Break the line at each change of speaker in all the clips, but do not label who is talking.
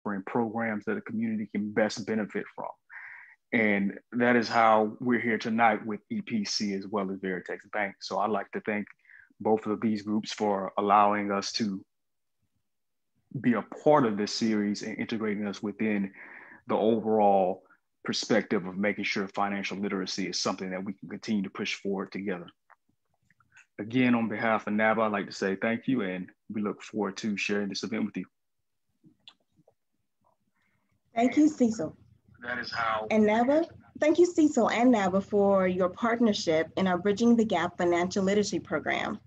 offering programs that a community can best benefit from. And that is how we're here tonight with EPC as well as Veritex Bank. So I'd like to thank both of these groups for allowing us to be a part of this series and integrating us within the overall perspective of making sure financial literacy is something that we can continue to push forward together. Again, on behalf of NABA, I'd like to say thank you, and we look forward to sharing this event with you.
Thank you, Cecil.
That is how.
And NABA, thank you, Cecil and NABA, for your partnership in our Bridging the Gap Financial Literacy Program.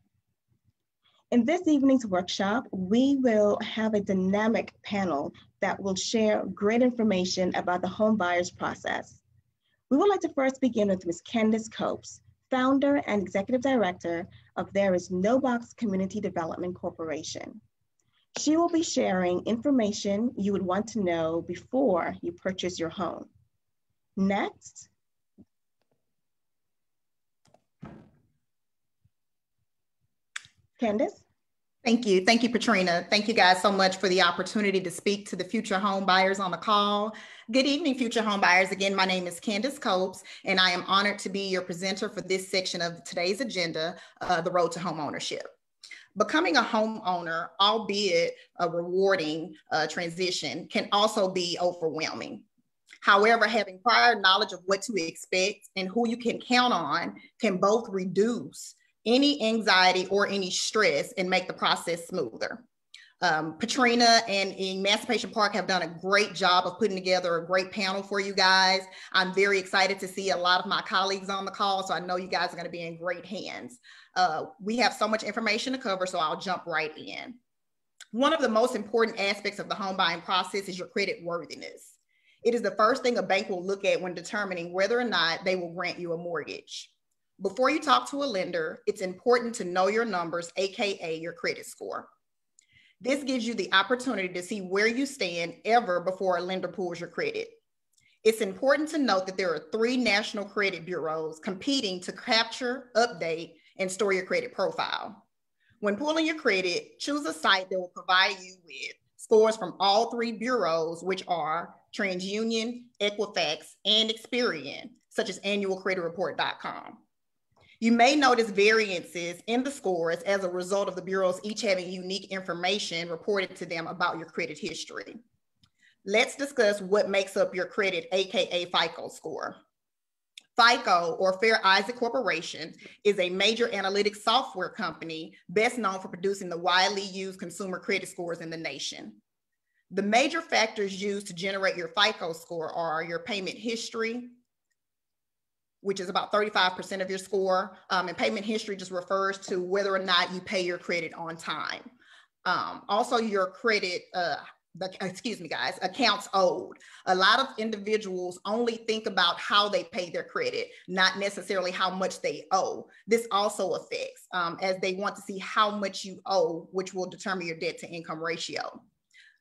In this evening's workshop, we will have a dynamic panel that will share great information about the home buyers process. We would like to first begin with Ms. Candace Copes, founder and executive director of There Is No Box Community Development Corporation. She will be sharing information you would want to know before you purchase your home. Next, Candace?
Thank you, Patrina. Thank you guys so much for the opportunity to speak to the future home buyers on the call. Good evening, future home buyers. Again, my name is Candace Copes, and I am honored to be your presenter for this section of today's agenda, the road to home ownership. Becoming a homeowner, albeit a rewarding transition, can also be overwhelming. However, having prior knowledge of what to expect and who you can count on can both reduce any anxiety or any stress and make the process smoother. Patrina and Emancipation Park have done a great job of putting together a great panel for you guys. I'm very excited to see a lot of my colleagues on the call, so I know you guys are going to be in great hands. We have so much information to cover, so I'll jump right in. One of the most important aspects of the home buying process is your credit worthiness. It is the first thing a bank will look at when determining whether or not they will grant you a mortgage. Before you talk to a lender, it's important to know your numbers, AKA your credit score. This gives you the opportunity to see where you stand ever before a lender pulls your credit. It's important to note that there are 3 national credit bureaus competing to capture, update, and store your credit profile. When pulling your credit, choose a site that will provide you with scores from all 3 bureaus, which are TransUnion, Equifax, and Experian, such as annualcreditreport.com. You may notice variances in the scores as a result of the bureaus each having unique information reported to them about your credit history. Let's discuss what makes up your credit, AKA FICO score. FICO, or Fair Isaac Corporation, is a major analytics software company best known for producing the widely used consumer credit scores in the nation. The major factors used to generate your FICO score are your payment history, which is about 35% of your score. And payment history just refers to whether or not you pay your credit on time. Also your credit, accounts owed. A lot of individuals only think about how they pay their credit, not necessarily how much they owe. This also affects as they want to see how much you owe, which will determine your debt to income ratio.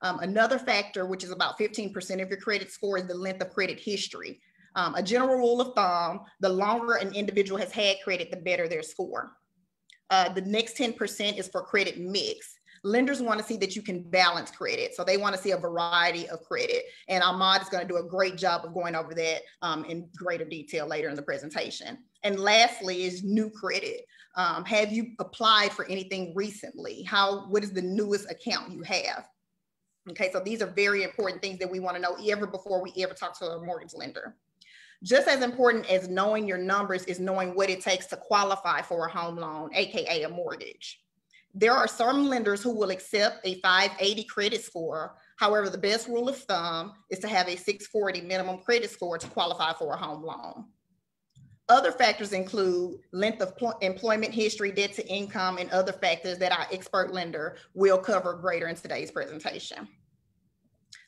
Another factor, which is about 15% of your credit score, is the length of credit history. A general rule of thumb, the longer an individual has had credit, the better their score. The next 10% is for credit mix. Lenders want to see that you can balance credit. So they want to see a variety of credit. And Ahmad is going to do a great job of going over that in greater detail later in the presentation. And lastly is new credit. Have you applied for anything recently? What is the newest account you have? Okay, so these are very important things that we want to know ever before we ever talk to a mortgage lender. Just as important as knowing your numbers is knowing what it takes to qualify for a home loan, AKA a mortgage. There are some lenders who will accept a 580 credit score. However, the best rule of thumb is to have a 640 minimum credit score to qualify for a home loan. Other factors include length of employment history, debt to income, and other factors that our expert lender will cover greater in today's presentation.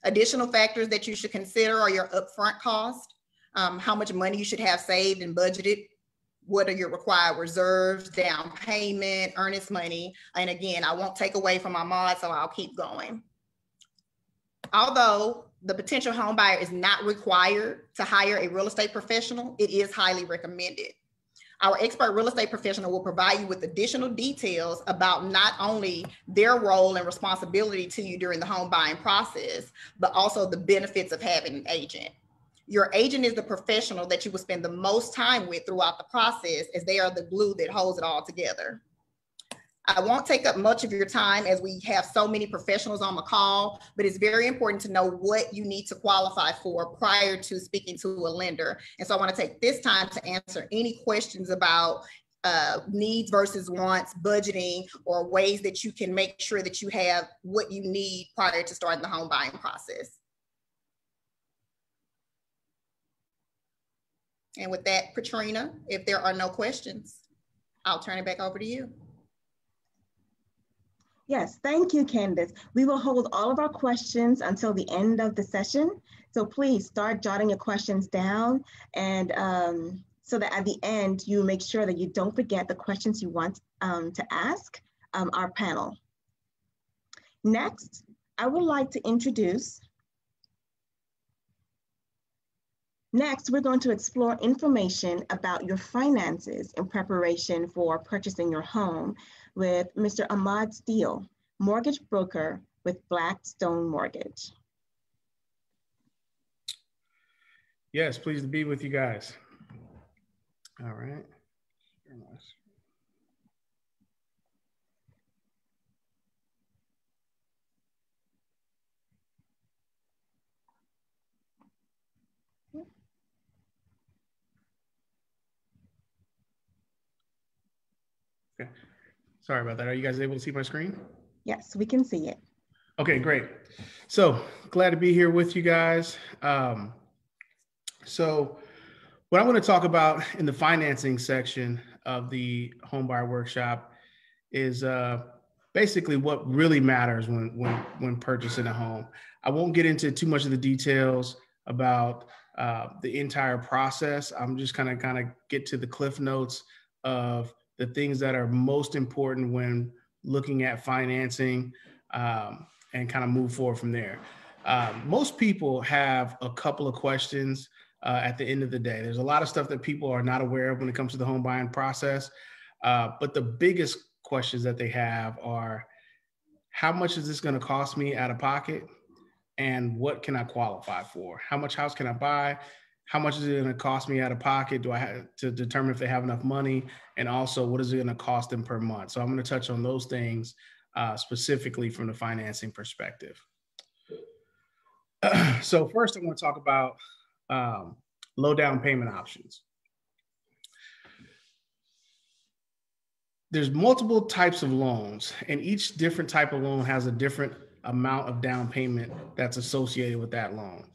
Additional factors that you should consider are your upfront cost, how much money you should have saved and budgeted, what are your required reserves, down payment, earnest money. And again, I won't take away from my mod, so I'll keep going. Although the potential home buyer is not required to hire a real estate professional, it is highly recommended. Our expert real estate professional will provide you with additional details about not only their role and responsibility to you during the home buying process, but also the benefits of having an agent. Your agent is the professional that you will spend the most time with throughout the process, as they are the glue that holds it all together. I won't take up much of your time as we have so many professionals on the call, but it's very important to know what you need to qualify for prior to speaking to a lender. And so I want to take this time to answer any questions about needs versus wants, budgeting, or ways that you can make sure that you have what you need prior to starting the home buying process. And with that, Patrina, if there are no questions, I'll turn it back over to you.
Yes, thank you, Candace. We will hold all of our questions until the end of the session. So please start jotting your questions down, and so that at the end, you make sure that you don't forget the questions you want to ask our panel. Next, I would like to introduce. Next, we're going to explore information about your finances in preparation for purchasing your home with Mr. Ahmad Steele, mortgage broker with Blackstone Mortgage.
Yes, pleased to be with you guys. All right. Very nice. Okay. Sorry about that. Are you guys able to see my screen?
Yes, we can see it.
Okay, great. So glad to be here with you guys. So what I want to talk about in the financing section of the homebuyer workshop is basically what really matters when purchasing a home. I won't get into too much of the details about the entire process. I'm just kind of get to the cliff notes of the things that are most important when looking at financing, and kind of move forward from there. Most people have a couple of questions at the end of the day. There's a lot of stuff that people are not aware of when it comes to the home buying process. But the biggest questions that they have are, how much is this going to cost me out of pocket? And what can I qualify for? How much house can I buy? How much is it going to cost me out of pocket? Do I have to determine if they have enough money? And also, what is it going to cost them per month? So I'm going to touch on those things specifically from the financing perspective. So first, I'm going to talk about low down payment options. There's multiple types of loans, and each different type of loan has a different amount of down payment that's associated with that loan.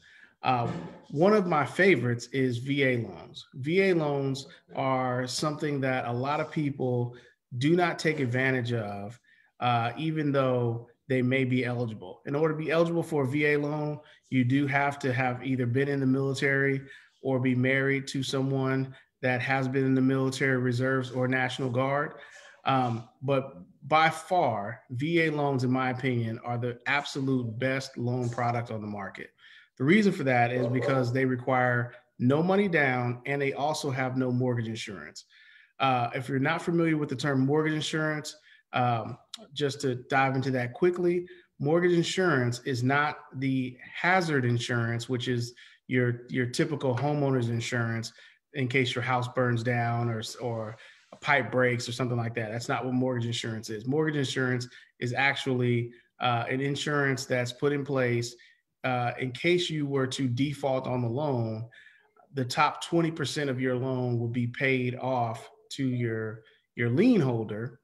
One of my favorites is VA loans. VA loans are something that a lot of people do not take advantage of, even though they may be eligible. In order to be eligible for a VA loan, you do have to have either been in the military or be married to someone that has been in the military reserves or National Guard. But by far, VA loans, in my opinion, are the absolute best loan product on the market. The reason for that is because they require no money down, and they also have no mortgage insurance. If you're not familiar with the term mortgage insurance, just to dive into that quickly, mortgage insurance is not the hazard insurance, which is your typical homeowner's insurance in case your house burns down or a pipe breaks or something like that. That's not what mortgage insurance is. Mortgage insurance is actually an insurance that's put in place in case you were to default on the loan. The top 20% of your loan will be paid off to your lien holder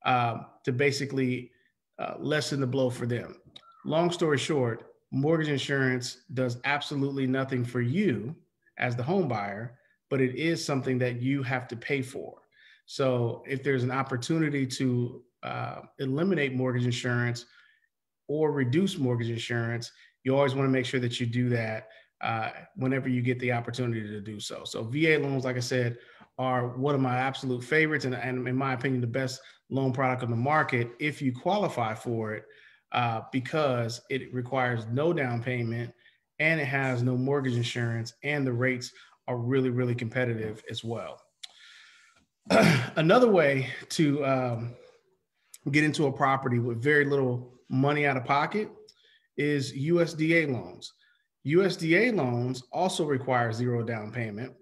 to basically lessen the blow for them. Long story short, mortgage insurance does absolutely nothing for you as the home buyer, but it is something that you have to pay for. So if there's an opportunity to eliminate mortgage insurance or reduce mortgage insurance, you always want to make sure that you do that whenever you get the opportunity to do so. So VA loans, like I said, are one of my absolute favorites, and in my opinion, the best loan product on the market if you qualify for it, because it requires no down payment and it has no mortgage insurance, and the rates are really, really competitive as well. Another way to get into a property with very little money out of pocket is USDA loans. USDA loans also require zero down payment.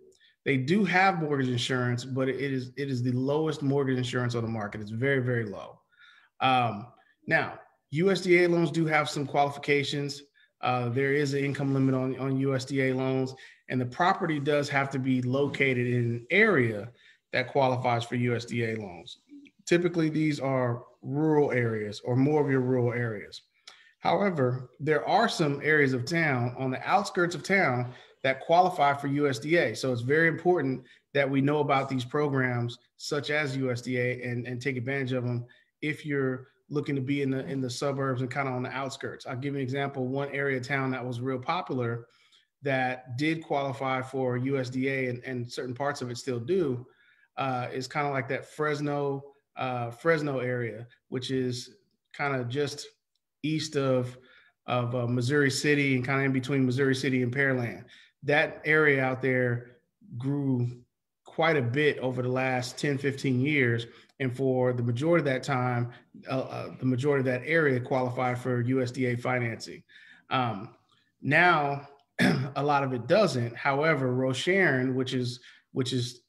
They do have mortgage insurance, but it is the lowest mortgage insurance on the market. It's very, very low. Now, USDA loans do have some qualifications. There is an income limit on USDA loans, and the property does have to be located in an area that qualifies for USDA loans. Typically, these are rural areas or more of your rural areas. However, there are some areas of town on the outskirts of town that qualify for USDA. So it's very important that we know about these programs such as USDA and take advantage of them if you're looking to be in the suburbs and kind of on the outskirts. I'll give you an example. One area of town that was real popular that did qualify for USDA and certain parts of it still do is kind of like that Fresno area, which is kind of just east of Missouri City and kind of in between Missouri City and Pearland. That area out there grew quite a bit over the last 10, 15 years. And for the majority of that time, the majority of that area qualified for USDA financing. Now, a lot of it doesn't. However, Rosharon, which is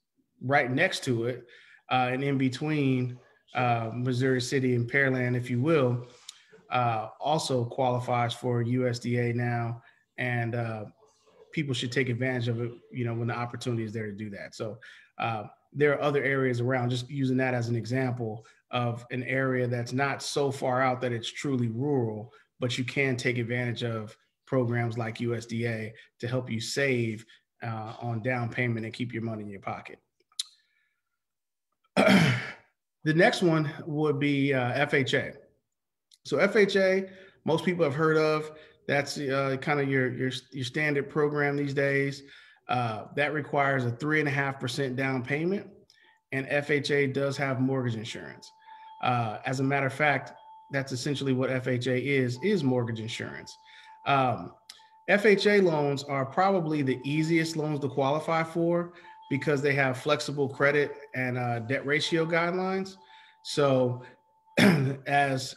right next to it and in between Missouri City and Pearland, if you will, also qualifies for USDA now, and people should take advantage of it, when the opportunity is there to do that. So there are other areas around, just using that as an example of an area that's not so far out that it's truly rural, but you can take advantage of programs like USDA to help you save on down payment and keep your money in your pocket. The next one would be FHA. So FHA, most people have heard of. That's kind of your standard program these days. That requires a 3.5% down payment, and FHA does have mortgage insurance. As a matter of fact, that's essentially what FHA is mortgage insurance. FHA loans are probably the easiest loans to qualify for because they have flexible credit and debt ratio guidelines. So as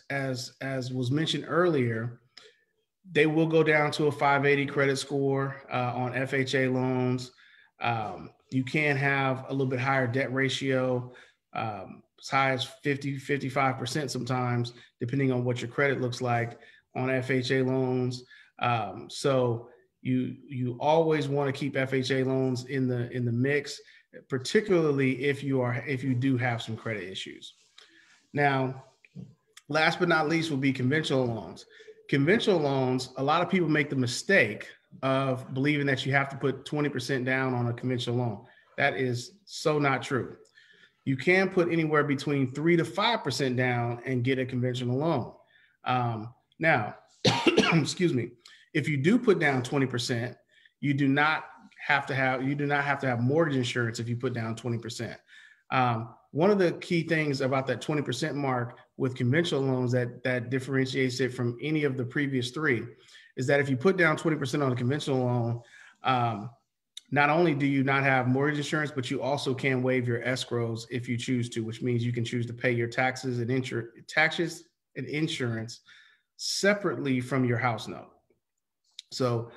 was mentioned earlier, they will go down to a 580 credit score on FHA loans. You can have a little bit higher debt ratio, as high as 50, 55% sometimes, depending on what your credit looks like on FHA loans. So you always want to keep FHA loans in the mix, particularly if you do have some credit issues. Now, last but not least will be conventional loans. Conventional loans, a lot of people make the mistake of believing that you have to put 20% down on a conventional loan. That is so not true. You can put anywhere between 3 to 5% down and get a conventional loan. Now, excuse me, if you do put down 20%, you do not have to have mortgage insurance if you put down 20%. One of the key things about that 20% mark with conventional loans that differentiates it from any of the previous three is that if you put down 20% on a conventional loan, not only do you not have mortgage insurance, but you also can waive your escrows if you choose to, which means you can choose to pay your taxes and insurance separately from your house note. So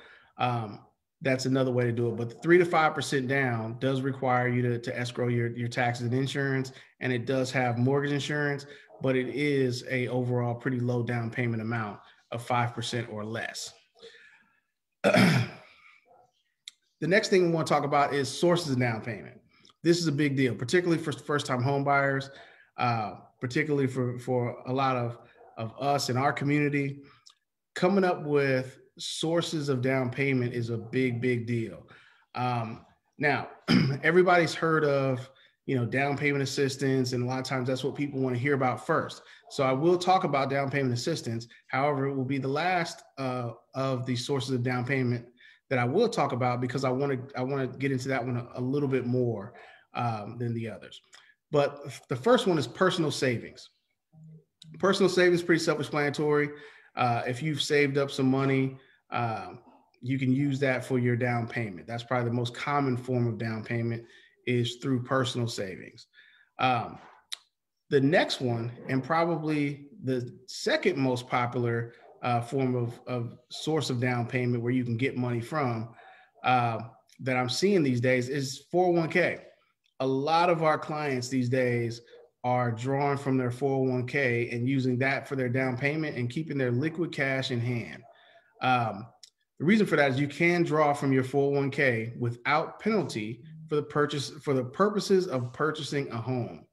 that's another way to do it. But the 3 to 5% down does require you to escrow your taxes and insurance, and it does have mortgage insurance, but it is a overall pretty low down payment amount of 5% or less. The next thing we want to talk about is sources of down payment. This is a big deal, particularly for first-time home buyers, particularly for a lot of us in our community. Coming up with sources of down payment is a big, big deal. Now, everybody's heard of, down payment assistance, and a lot of times that's what people want to hear about first. So I will talk about down payment assistance. However, it will be the last of the sources of down payment that I will talk about because I want to get into that one a little bit more than the others. But the first one is personal savings. Personal savings is pretty self-explanatory. If you've saved up some money, you can use that for your down payment. That's probably the most common form of down payment is through personal savings. The next one, and probably the second most popular form of source of down payment where you can get money from that I'm seeing these days is 401k. A lot of our clients these days are drawing from their 401k and using that for their down payment and keeping their liquid cash in hand. The reason for that is you can draw from your 401k without penalty for the purposes of purchasing a home.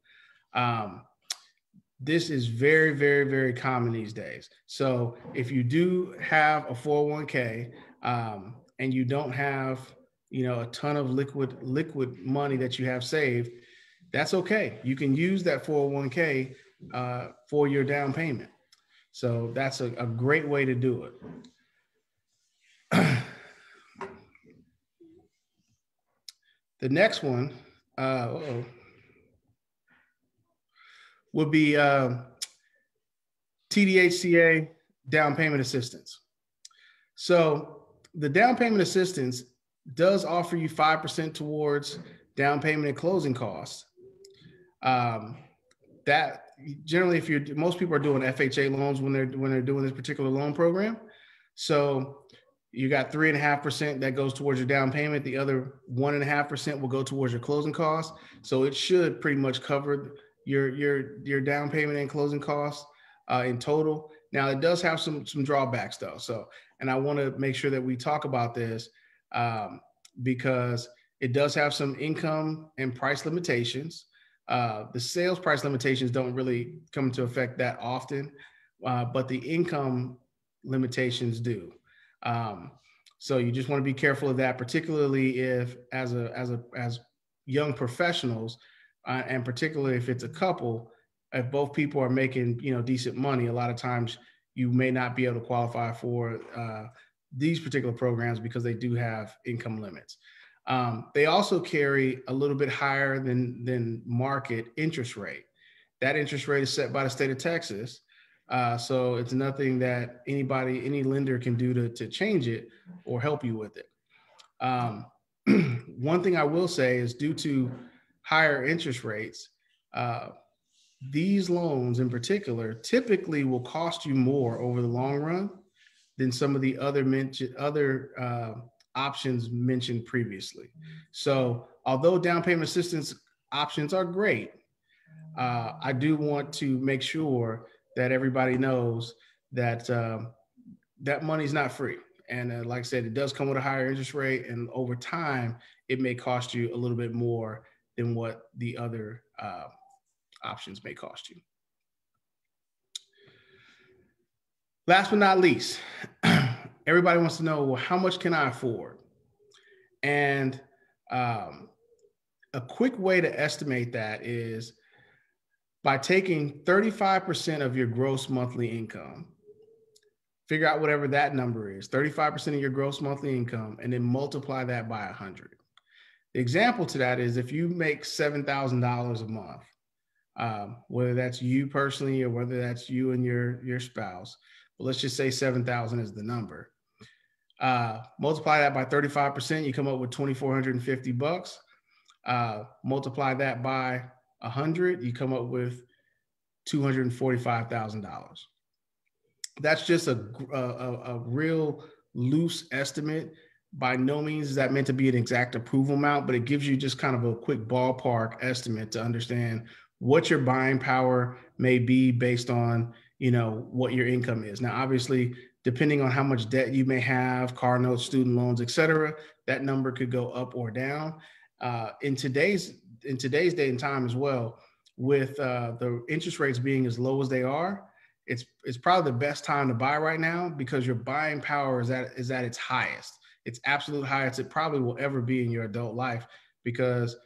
This is very, very, very common these days. So if you do have a 401k and you don't have, a ton of liquid money that you have saved, that's okay. You can use that 401k for your down payment. So that's a great way to do it. The next one would be Tdhca down payment assistance. So the down payment assistance does offer you 5% towards down payment and closing costs. That generally, most people are doing FHA loans when they're doing this particular loan program. So you got 3.5% that goes towards your down payment. The other 1.5% will go towards your closing costs. So it should pretty much cover your down payment and closing costs in total. Now it does have some drawbacks though. So, and I want to make sure that we talk about this because it does have some income and price limitations. The sales price limitations don't really come into effect that often, but the income limitations do. So you just want to be careful of that, particularly if as young professionals, and particularly if it's a couple, if both people are making, decent money, a lot of times you may not be able to qualify for these particular programs because they do have income limits. They also carry a little bit higher than market interest rate. That interest rate is set by the state of Texas. So it's nothing that any lender can do to change it or help you with it. One thing I will say is due to higher interest rates, these loans in particular typically will cost you more over the long run than some of the other options mentioned previously. So although down payment assistance options are great, I do want to make sure that everybody knows that that money's not free. And like I said, it does come with a higher interest rate, and over time, it may cost you a little bit more than what the other options may cost you. Last but not least, everybody wants to know, well, how much can I afford? And a quick way to estimate that is by taking 35% of your gross monthly income, figure out whatever that number is, 35% of your gross monthly income, and then multiply that by 100. The example to that is if you make $7,000 a month, whether that's you personally or whether that's you and your spouse, but let's just say 7,000 is the number. Multiply that by 35%, you come up with $2,450. Multiply that by 100, you come up with $245,000. That's just a real loose estimate. By no means is that meant to be an exact approval amount, but it gives you just kind of a quick ballpark estimate to understand what your buying power may be based on, what your income is. Now, obviously, depending on how much debt you may have, car notes, student loans, et cetera, that number could go up or down. In today's day and time as well, with the interest rates being as low as they are, it's probably the best time to buy right now because your buying power is at its highest. It's absolute highest it probably will ever be in your adult life, because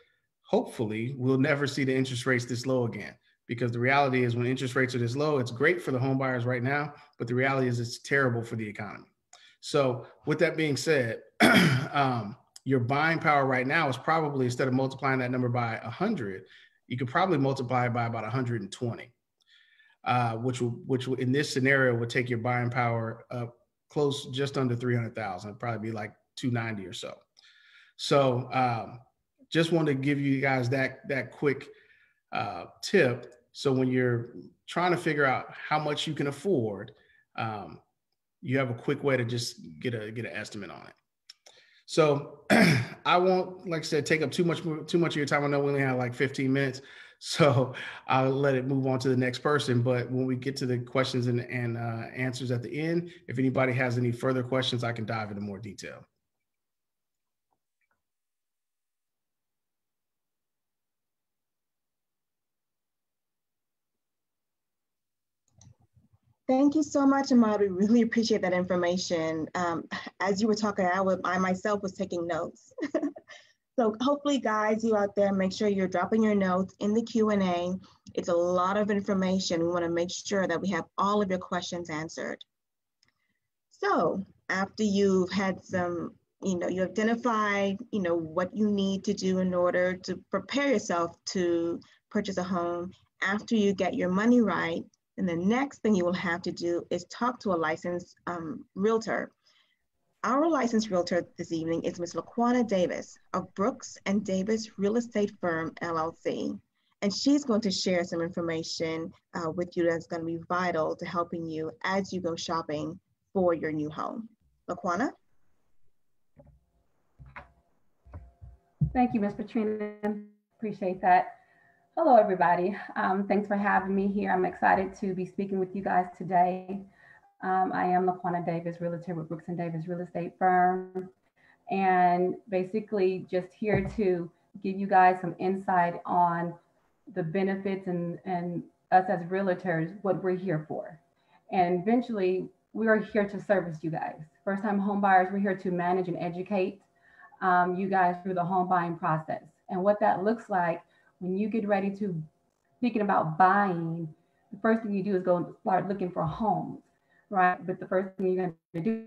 hopefully we'll never see the interest rates this low again. Because the reality is when interest rates are this low, it's great for the home buyers right now, but the reality is it's terrible for the economy. So with that being said, your buying power right now is probably, instead of multiplying that number by 100, you could probably multiply it by about 120, which will in this scenario would take your buying power up close, just under 300,000, probably be like 290 or so. So just wanted to give you guys that quick tip. So when you're trying to figure out how much you can afford, you have a quick way to just get an estimate on it. So I won't, like I said, take up too much of your time. I know we only have like 15 minutes, so I'll let it move on to the next person. But when we get to the questions and answers at the end, if anybody has any further questions, I can dive into more detail.
Thank you so much, Ahmad. We really appreciate that information. As you were talking, I myself was taking notes. So hopefully, guys, you out there, make sure you're dropping your notes in the Q&A. It's a lot of information. We want to make sure that we have all of your questions answered. So after you've had some, you identified, what you need to do in order to prepare yourself to purchase a home, after you get your money right, and the next thing you will have to do is talk to a licensed realtor. Our licensed realtor this evening is Ms. Laquana Davis of Brooks and Davis Real Estate Firm, LLC. And she's going to share some information with you that's going to be vital to helping you as you go shopping for your new home. Laquana?
Thank you, Ms. Patrina. Appreciate that. Hello, everybody. Thanks for having me here. I'm excited to be speaking with you guys today. I am Laquana Davis, realtor with Brooks and Davis Real Estate Firm, and basically just here to give you guys some insight on the benefits and us as realtors, what we're here for. And eventually, we are here to service you guys. First-time home buyers, we're here to manage and educate you guys through the home buying process. And what that looks like when you get ready to thinking about buying, the first thing you do is go and start looking for homes, right? But the first thing you're going to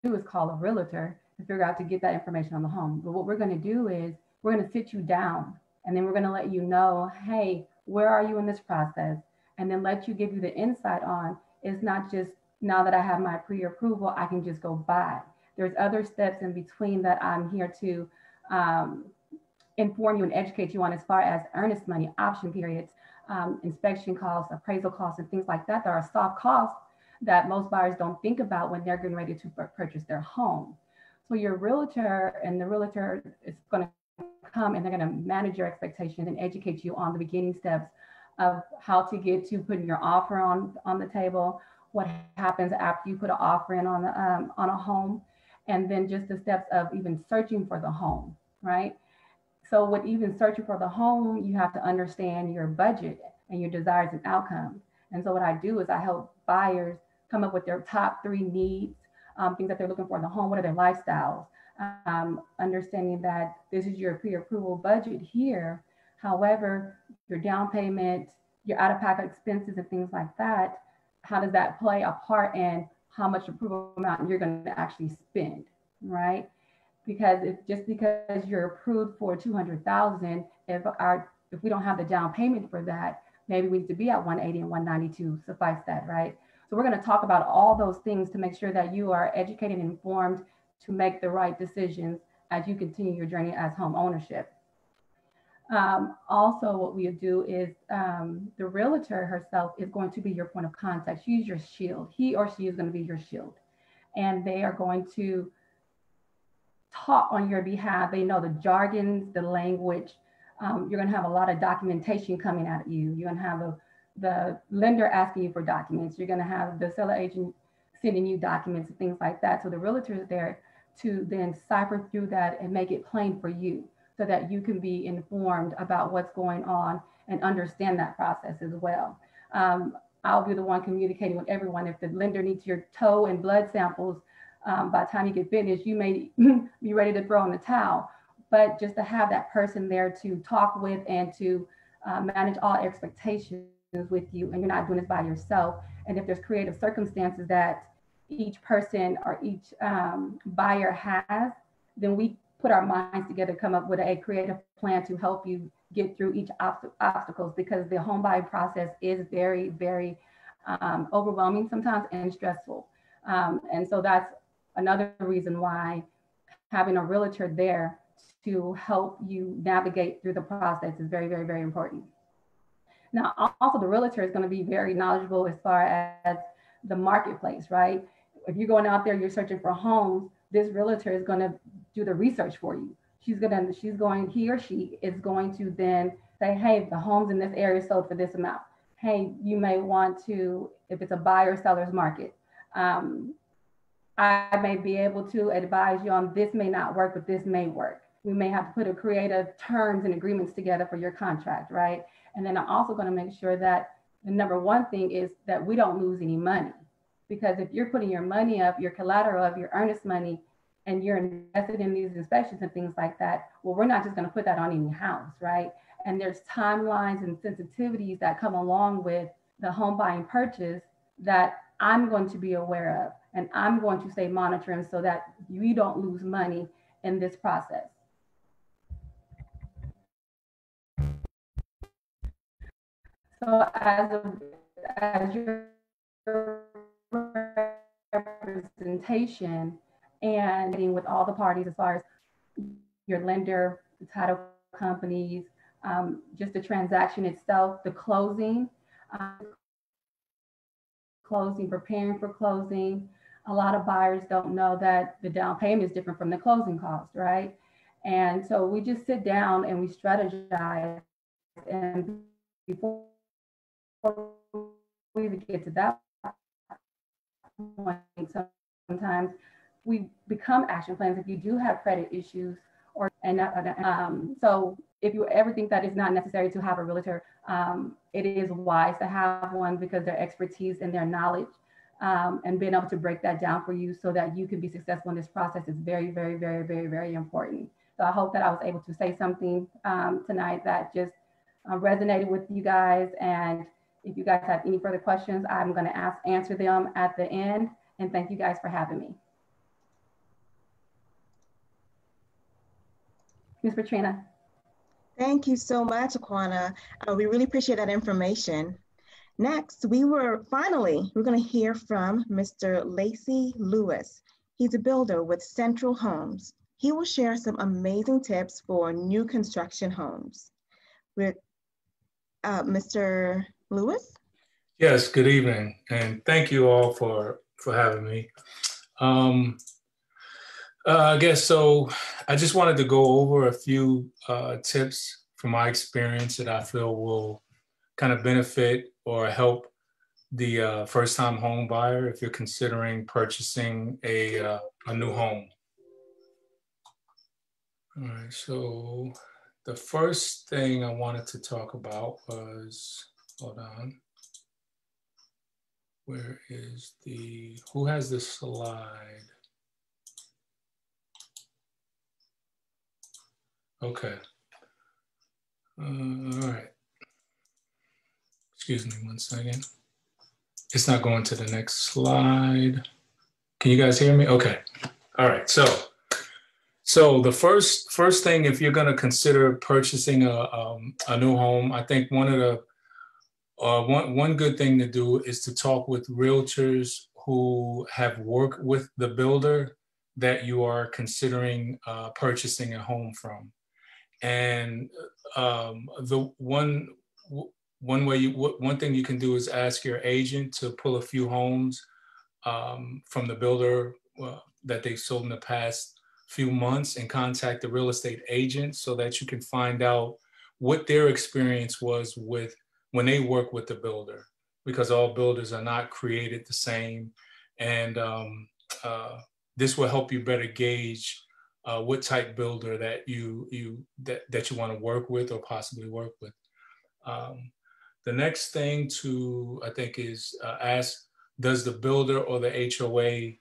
do is call a realtor to figure out to get that information on the home. But what we're going to do is we're going to sit you down, and then we're going to let you know, hey, where are you in this process? And then give you the insight on, it's not just now that I have my pre-approval, I can just go buy. There's other steps in between that I'm here to inform you and educate you on, as far as earnest money, option periods, inspection costs, appraisal costs, and things like that. There are soft costs that most buyers don't think about when they're getting ready to purchase their home. So your realtor and the realtor is going to come and they're going to manage your expectations and educate you on the beginning steps of how to get to putting your offer on the table, what happens after you put an offer in on a home, and then just the steps of even searching for the home, right? So with even searching for the home, you have to understand your budget and your desires and outcomes. And so what I do is I help buyers come up with their top 3 needs, things that they're looking for in the home. What are their lifestyles? Understanding that this is your pre-approval budget here. However, your down payment, your out-of-pocket expenses and things like that, how does that play a part in how much approval amount you're going to actually spend, right? Because just because you're approved for $200,000, if we don't have the down payment for that, maybe we need to be at 180 and 190 to suffice that, right? So we're going to talk about all those things to make sure that you are educated and informed to make the right decisions as you continue your journey as home ownership. Also, what we do is the realtor herself is going to be your point of contact. She's your shield. He or she is going to be your shield. And they are going to talk on your behalf. They know the jargons, the language. You're going to have a lot of documentation coming at you. You're going to have the lender asking you for documents. You're going to have the seller agent sending you documents and things like that. So the realtor is there to then cipher through that and make it plain for you so that you can be informed about what's going on and understand that process as well. I'll be the one communicating with everyone. If the lender needs your toe and blood samples, by the time you get finished, you may be ready to throw in the towel. But just to have that person there to talk with and to manage all expectations with you, and you're not doing this by yourself. And if there's creative circumstances that each person or each buyer has, then we put our minds together, come up with a creative plan to help you get through each obstacles, because the home buying process is very, very overwhelming sometimes and stressful. And so that's another reason why having a realtor there to help you navigate through the process is very, very, very important. Now, also the realtor is going to be very knowledgeable as far as the marketplace, right? If you're going out there, you're searching for homes, this realtor is going to do the research for you. He or she is going to then say, hey, the homes in this area sold for this amount. Hey, you may want to, if it's a buyer seller's market, I may be able to advise you on this may not work, but this may work. We may have to put a creative terms and agreements together for your contract, right? And then I'm also going to make sure that the number one thing is that we don't lose any money. Because if you're putting your money up, your collateral of your earnest money, and you're invested in these inspections and things like that, well, we're not just going to put that on any house, right? And there's timelines and sensitivities that come along with the home buying purchase that I'm going to be aware of, and I'm going to stay monitoring so that you don't lose money in this process. So as your representation and with all the parties as far as your lender, the title companies, just the transaction itself, the closing, preparing for closing. A lot of buyers don't know that the down payment is different from the closing cost, right? And so we just sit down and we strategize, and before we even get to that point, sometimes we become action plans if you do have credit issues, so if you ever think that it's not necessary to have a realtor, it is wise to have one, because their expertise and their knowledge and being able to break that down for you so that you can be successful in this process is very, very, very, very, very important. So I hope that I was able to say something tonight that just resonated with you guys. And if you guys have any further questions, I'm going to answer them at the end. And thank you guys for having me. Ms. Patrina.
Thank you so much, Aquana. We really appreciate that information. Next, we're going to hear from Mr. Lacey Lewis. He's a builder with Central Homes. He will share some amazing tips for new construction homes. With Mr. Lewis?
Yes, good evening, and thank you all for having me. I guess so. I just wanted to go over a few tips from my experience that I feel will kind of benefit or help the first-time home buyer if you're considering purchasing a new home. All right, so the first thing I wanted to talk about was, hold on. Where is who has this slide? Okay. All right. Excuse me 1 second. It's not going to the next slide. Can you guys hear me? Okay. All right. So the first thing, if you're going to consider purchasing a new home, I think one of the one good thing to do is to talk with realtors who have worked with the builder that you are considering purchasing a home from. And the one thing you can do is ask your agent to pull a few homes from the builder that they've sold in the past few months, and contact the real estate agent so that you can find out what their experience was with when they work with the builder, because all builders are not created the same. And this will help you better gauge what type builder that you want to work with or possibly work with. The next thing to, I think, is ask, does the builder or the HOA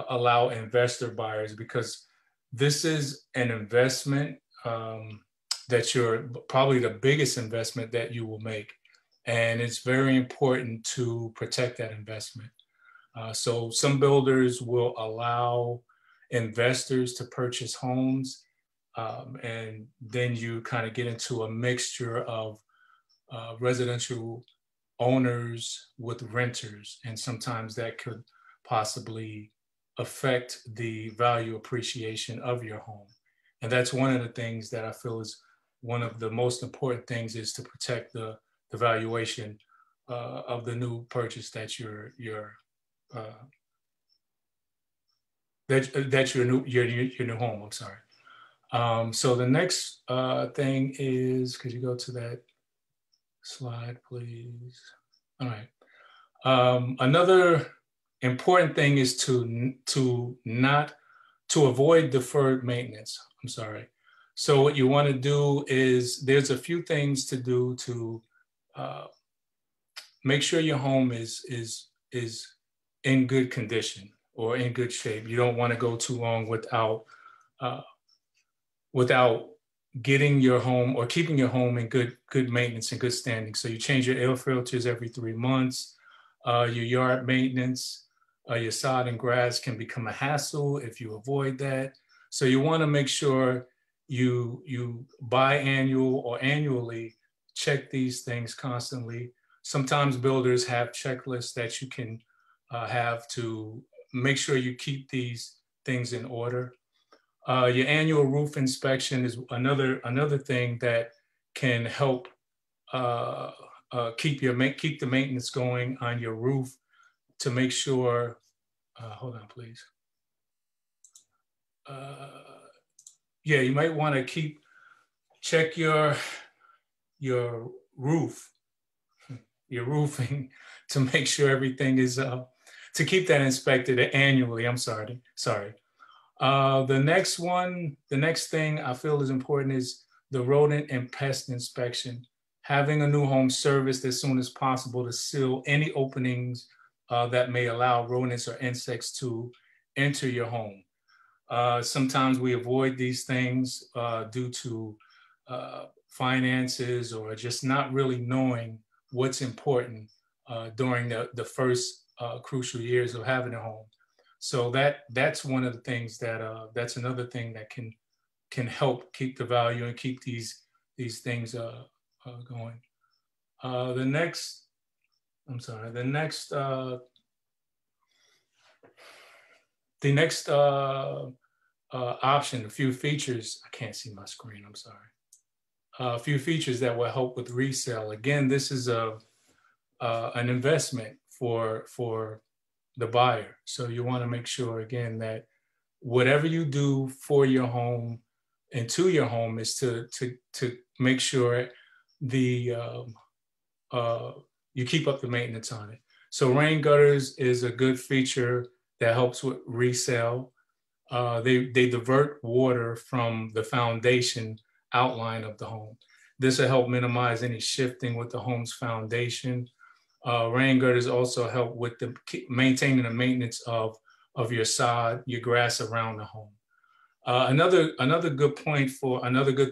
allow investor buyers? Because this is an investment that you're probably the biggest investment that you will make. And it's very important to protect that investment. So some builders will allow investors to purchase homes, and then you kind of get into a mixture of residential owners with renters, and sometimes that could possibly affect the value appreciation of your home. And that's one of the things that I feel is one of the most important things, is to protect the valuation of the new purchase that your new home. I'm sorry. So the next thing is, could you go to that slide, please? All right. Another important thing is to avoid deferred maintenance. I'm sorry. So what you want to do is, there's a few things to do to make sure your home is in good condition or in good shape. You don't want to go too long without getting your home or keeping your home in good maintenance and good standing. So you change your air filters every 3 months. Your yard maintenance, your sod and grass can become a hassle if you avoid that. So you want to make sure you biannual or annually check these things constantly. Sometimes builders have checklists that you can have to make sure you keep these things in order. Your annual roof inspection is another thing that can help keep the maintenance going on your roof, to make sure. Hold on, please. Yeah, you might want to check your roofing to make sure everything is to keep that inspected annually. I'm sorry. The next thing I feel is important is the rodent and pest inspection. Having a new home serviced as soon as possible to seal any openings that may allow rodents or insects to enter your home. Sometimes we avoid these things due to finances or just not really knowing what's important during the first crucial years of having a home. So that's one of the things that's another thing that can help keep the value and keep these things going. The next option, a few features. I can't see my screen. I'm sorry. A few features that will help with resale. Again, this is an investment for the buyer. So you want to make sure, again, that whatever you do for your home and to your home is to make sure you keep up the maintenance on it. So rain gutters is a good feature that helps with resale. They divert water from the foundation outline of the home. This will help minimize any shifting with the home's foundation. Rain gutters also help with maintaining the maintenance of your sod, your grass around the home. Another good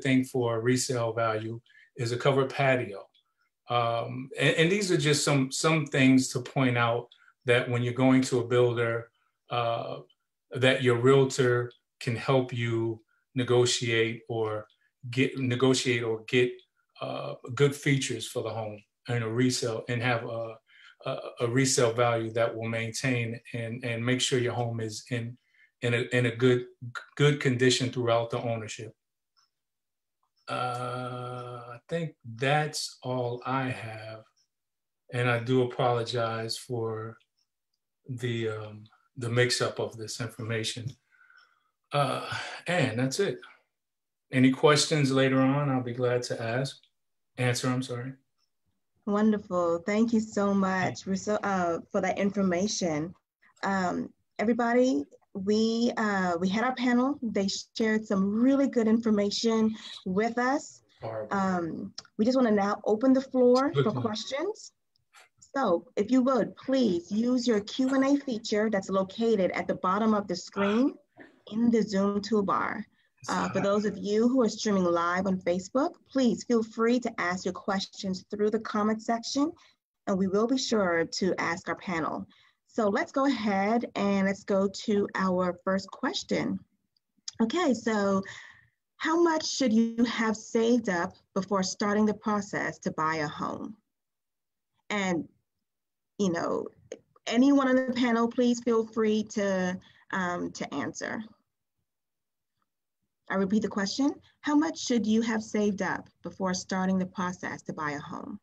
thing for resale value is a covered patio. And these are just some things to point out, that when you're going to a builder, that your realtor can help you negotiate or get good features for the home and a resale, and have a resale value that will maintain and make sure your home is in a good condition throughout the ownership. I think that's all I have, and I do apologize for the mix-up of this information. And that's it. Any questions later on, I'll be glad to answer. I'm sorry.
Wonderful. Thank you so much for that information. Everybody, we had our panel. They shared some really good information with us. We just want to now open the floor for questions. So if you would, please use your Q&A feature that's located at the bottom of the screen in the Zoom toolbar. For those of you who are streaming live on Facebook, please feel free to ask your questions through the comment section, and we will be sure to ask our panel. So let's go ahead and let's go to our first question. Okay, so how much should you have saved up before starting the process to buy a home? And, you know, anyone on the panel, please feel free to answer. I repeat the question. How much should you have saved up before starting the process to buy a home?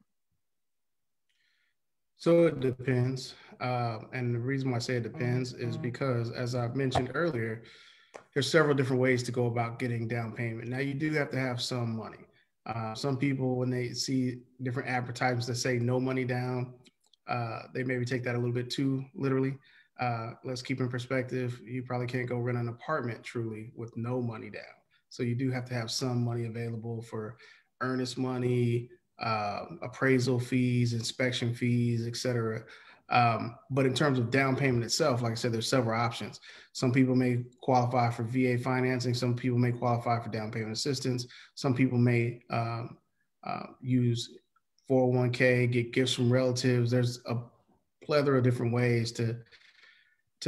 So it depends. And the reason why I say it depends is because, as I've mentioned earlier, there's several different ways to go about getting down payment. Now, you do have to have some money. Some people, when they see different advertisements that say no money down, they maybe take that a little bit too literally. Let's keep in perspective. You probably can't go rent an apartment truly with no money down. So you do have to have some money available for earnest money, appraisal fees, inspection fees, et cetera. But in terms of down payment itself, like I said, there's several options. Some people may qualify for VA financing. Some people may qualify for down payment assistance. Some people may use 401k, get gifts from relatives. There's a plethora of different ways to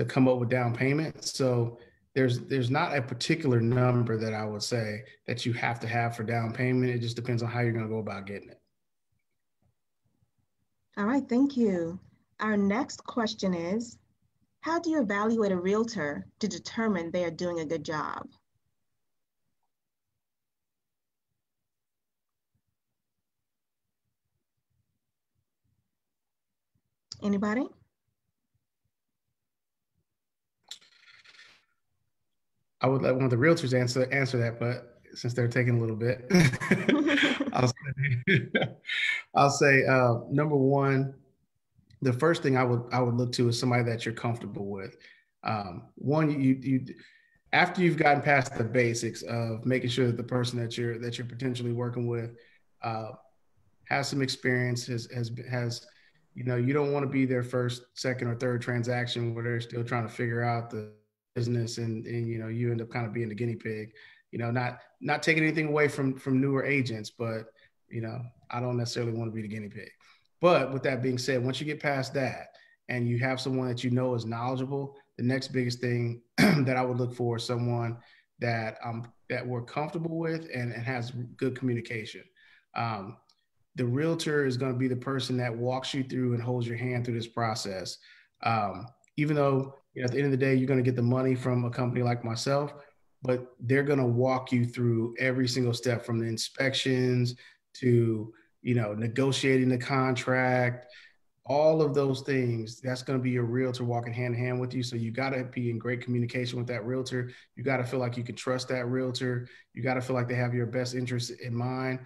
come up with down payment. So there's not a particular number that I would say that you have to have for down payment. It just depends on how you're going to go about getting it.
All right, thank you. Our next question is, how do you evaluate a realtor to determine they are doing a good job? Anybody?
I would let one of the realtors answer that, but since they're taking a little bit, I'll say number one, the first thing I would look to is somebody that you're comfortable with. One, you after you've gotten past the basics of making sure that the person that you're potentially working with has some experience, has you know, you don't want to be their first, second, or third transaction where they're still trying to figure out the business, and you know, you end up kind of being the guinea pig. You know, not taking anything away from newer agents, but you know, I don't necessarily want to be the guinea pig. But with that being said, once you get past that and you have someone that you know is knowledgeable, the next biggest thing that I would look for is someone that we're comfortable with and has good communication. The realtor is going to be the person that walks you through and holds your hand through this process. Even though, you know, at the end of the day, you're going to get the money from a company like myself, but they're going to walk you through every single step, from the inspections to, you know, negotiating the contract, all of those things. That's going to be your realtor walking hand in hand with you. So you got to be in great communication with that realtor. You got to feel like you can trust that realtor. You got to feel like they have your best interest in mind.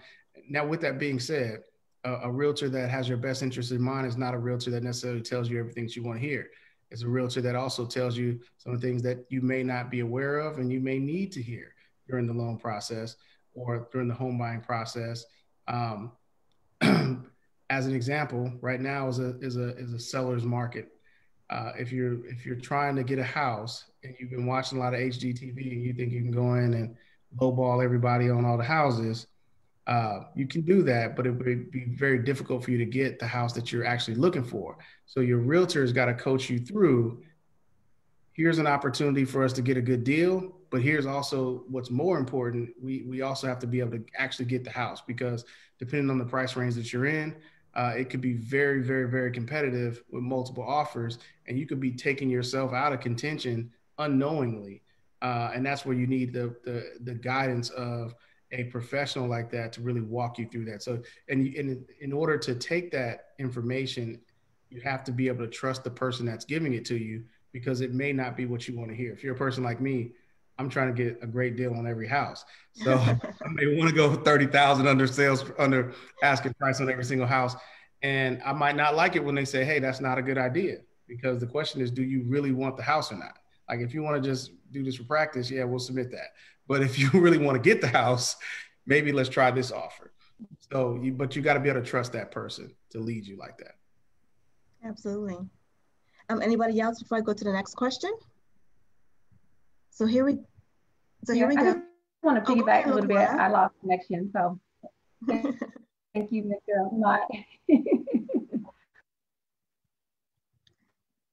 Now, with that being said, a realtor that has your best interest in mind is not a realtor that necessarily tells you everything that you want to hear. It's a realtor that also tells you some of the things that you may not be aware of and you may need to hear during the loan process or during the home buying process. As an example, right now is a seller's market. If you're trying to get a house and you've been watching a lot of HGTV and you think you can go in and lowball everybody on all the houses, you can do that, but it would be very difficult for you to get the house that you're actually looking for. So your realtor has got to coach you through, here's an opportunity for us to get a good deal, but here's also what's more important. We also have to be able to actually get the house, because depending on the price range that you're in, it could be very, very, very competitive with multiple offers, and you could be taking yourself out of contention unknowingly. And that's where you need the guidance of a professional like that to really walk you through that. So, and in order to take that information, you have to be able to trust the person that's giving it to you, because it may not be what you want to hear. If you're a person like me, I'm trying to get a great deal on every house. So I may want to go 30,000 under asking price on every single house. And I might not like it when they say, hey, that's not a good idea, because the question is, do you really want the house or not? Like, if you want to just do this for practice, yeah, we'll submit that. But if you really want to get the house, maybe let's try this offer. So, but you got to be able to trust that person to lead you like that.
Absolutely. Anybody else before I go to the next question? So here we go.
I just want to piggyback a little bit. I lost connection, so thank you, Mr. Mott.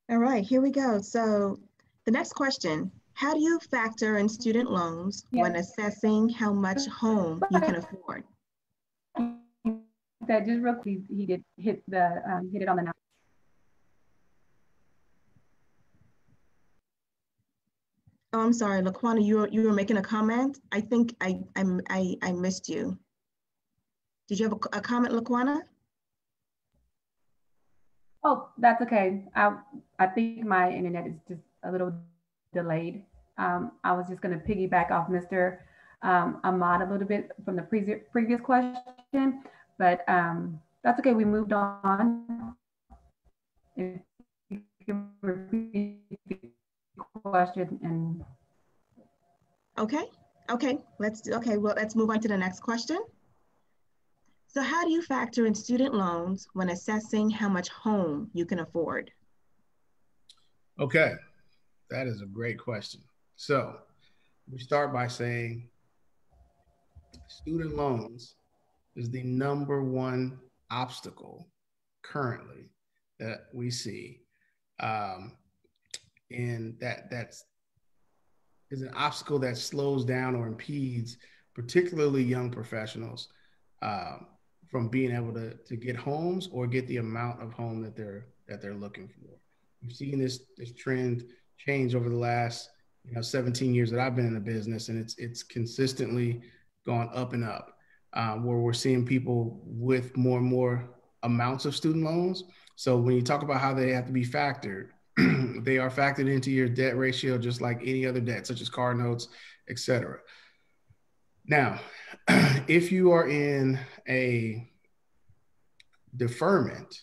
All right, here we go. So the next question, how do you factor in student loans when assessing how much home you can afford?
That just real quick, he did hit it on the nose.
Oh, I'm sorry, Laquana, you were making a comment. I think I missed you. Did you have a comment, Laquana?
Oh, that's okay. I think my internet is just a little delayed. I was just going to piggyback off Mr. Ahmad a little bit from the previous question, but that's okay. We moved on. If you can repeat the question and
Okay. Okay. Well, let's move on to the next question. So how do you factor in student loans when assessing how much home you can afford?
Okay, that is a great question. So we start by saying student loans is the number one obstacle currently that we see. Um, and that's is an obstacle that slows down or impedes particularly young professionals um, from being able to get homes or get the amount of home that they're looking for. We've seen this trend change over the last 17 years that I've been in the business, and it's consistently gone up and up, where we're seeing people with more and more amounts of student loans. So when you talk about how they have to be factored, they are factored into your debt ratio just like any other debt, such as car notes, etc. Now, if you are in a deferment,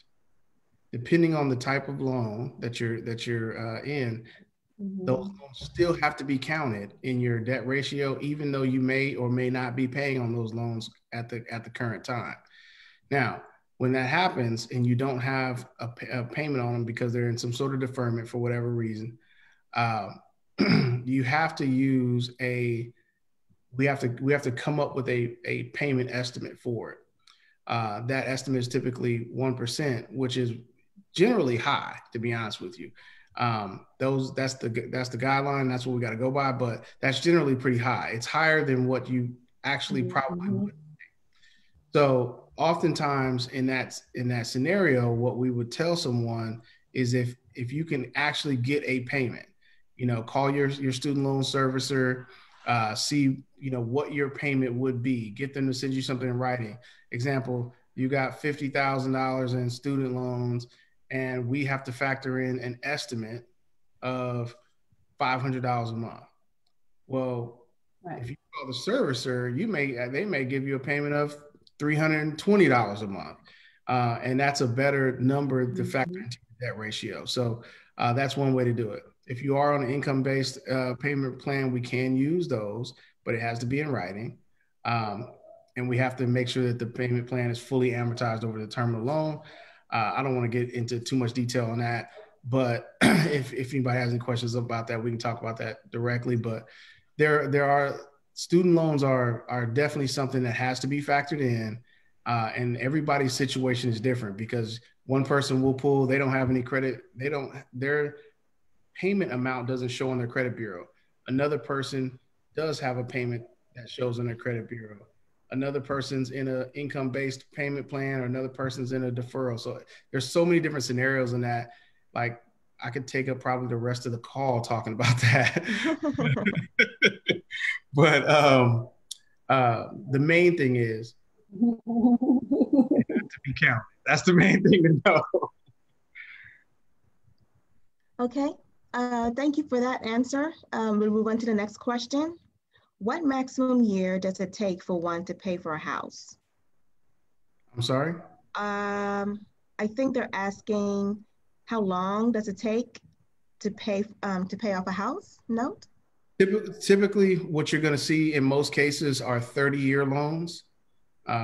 depending on the type of loan that you're in, those loans still have to be counted in your debt ratio, even though you may or may not be paying on those loans at the current time. Now, when that happens and you don't have a payment on them because they're in some sort of deferment for whatever reason, you have to use we have to come up with a payment estimate for it. That estimate is typically 1%, which is generally high, to be honest with you. That's the guideline. That's what we got to go by, but that's generally pretty high. It's higher than what you actually probably would. So oftentimes in that scenario, what we would tell someone is if you can actually get a payment, call your student loan servicer, see what your payment would be, get them to send you something in writing. Example, you got $50,000 in student loans, and we have to factor in an estimate of $500 a month. Well, right. If you call the servicer, they may give you a payment of $320 a month, and that's a better number to factor into that ratio. So that's one way to do it. If you are on an income-based payment plan, we can use those, but it has to be in writing, and we have to make sure that the payment plan is fully amortized over the term of the loan. I don't want to get into too much detail on that, but if anybody has any questions about that, we can talk about that directly. But there are student loans are definitely something that has to be factored in, and everybody's situation is different because one person will pull, they don't have any credit, their payment amount doesn't show on their credit bureau. Another person does have a payment that shows on their credit bureau. Another person's in an income-based payment plan, or another person's in a deferral. So there's so many different scenarios in that. Like, I could take up probably the rest of the call talking about that. But the main thing is to be counted. That's the main thing to know.
Okay. Thank you for that answer. We'll move on to the next question. What maximum year does it take for one to pay for a house?
I'm sorry?
I think they're asking how long does it take to pay off a house note?
Typically, what you're going to see in most cases are 30-year loans,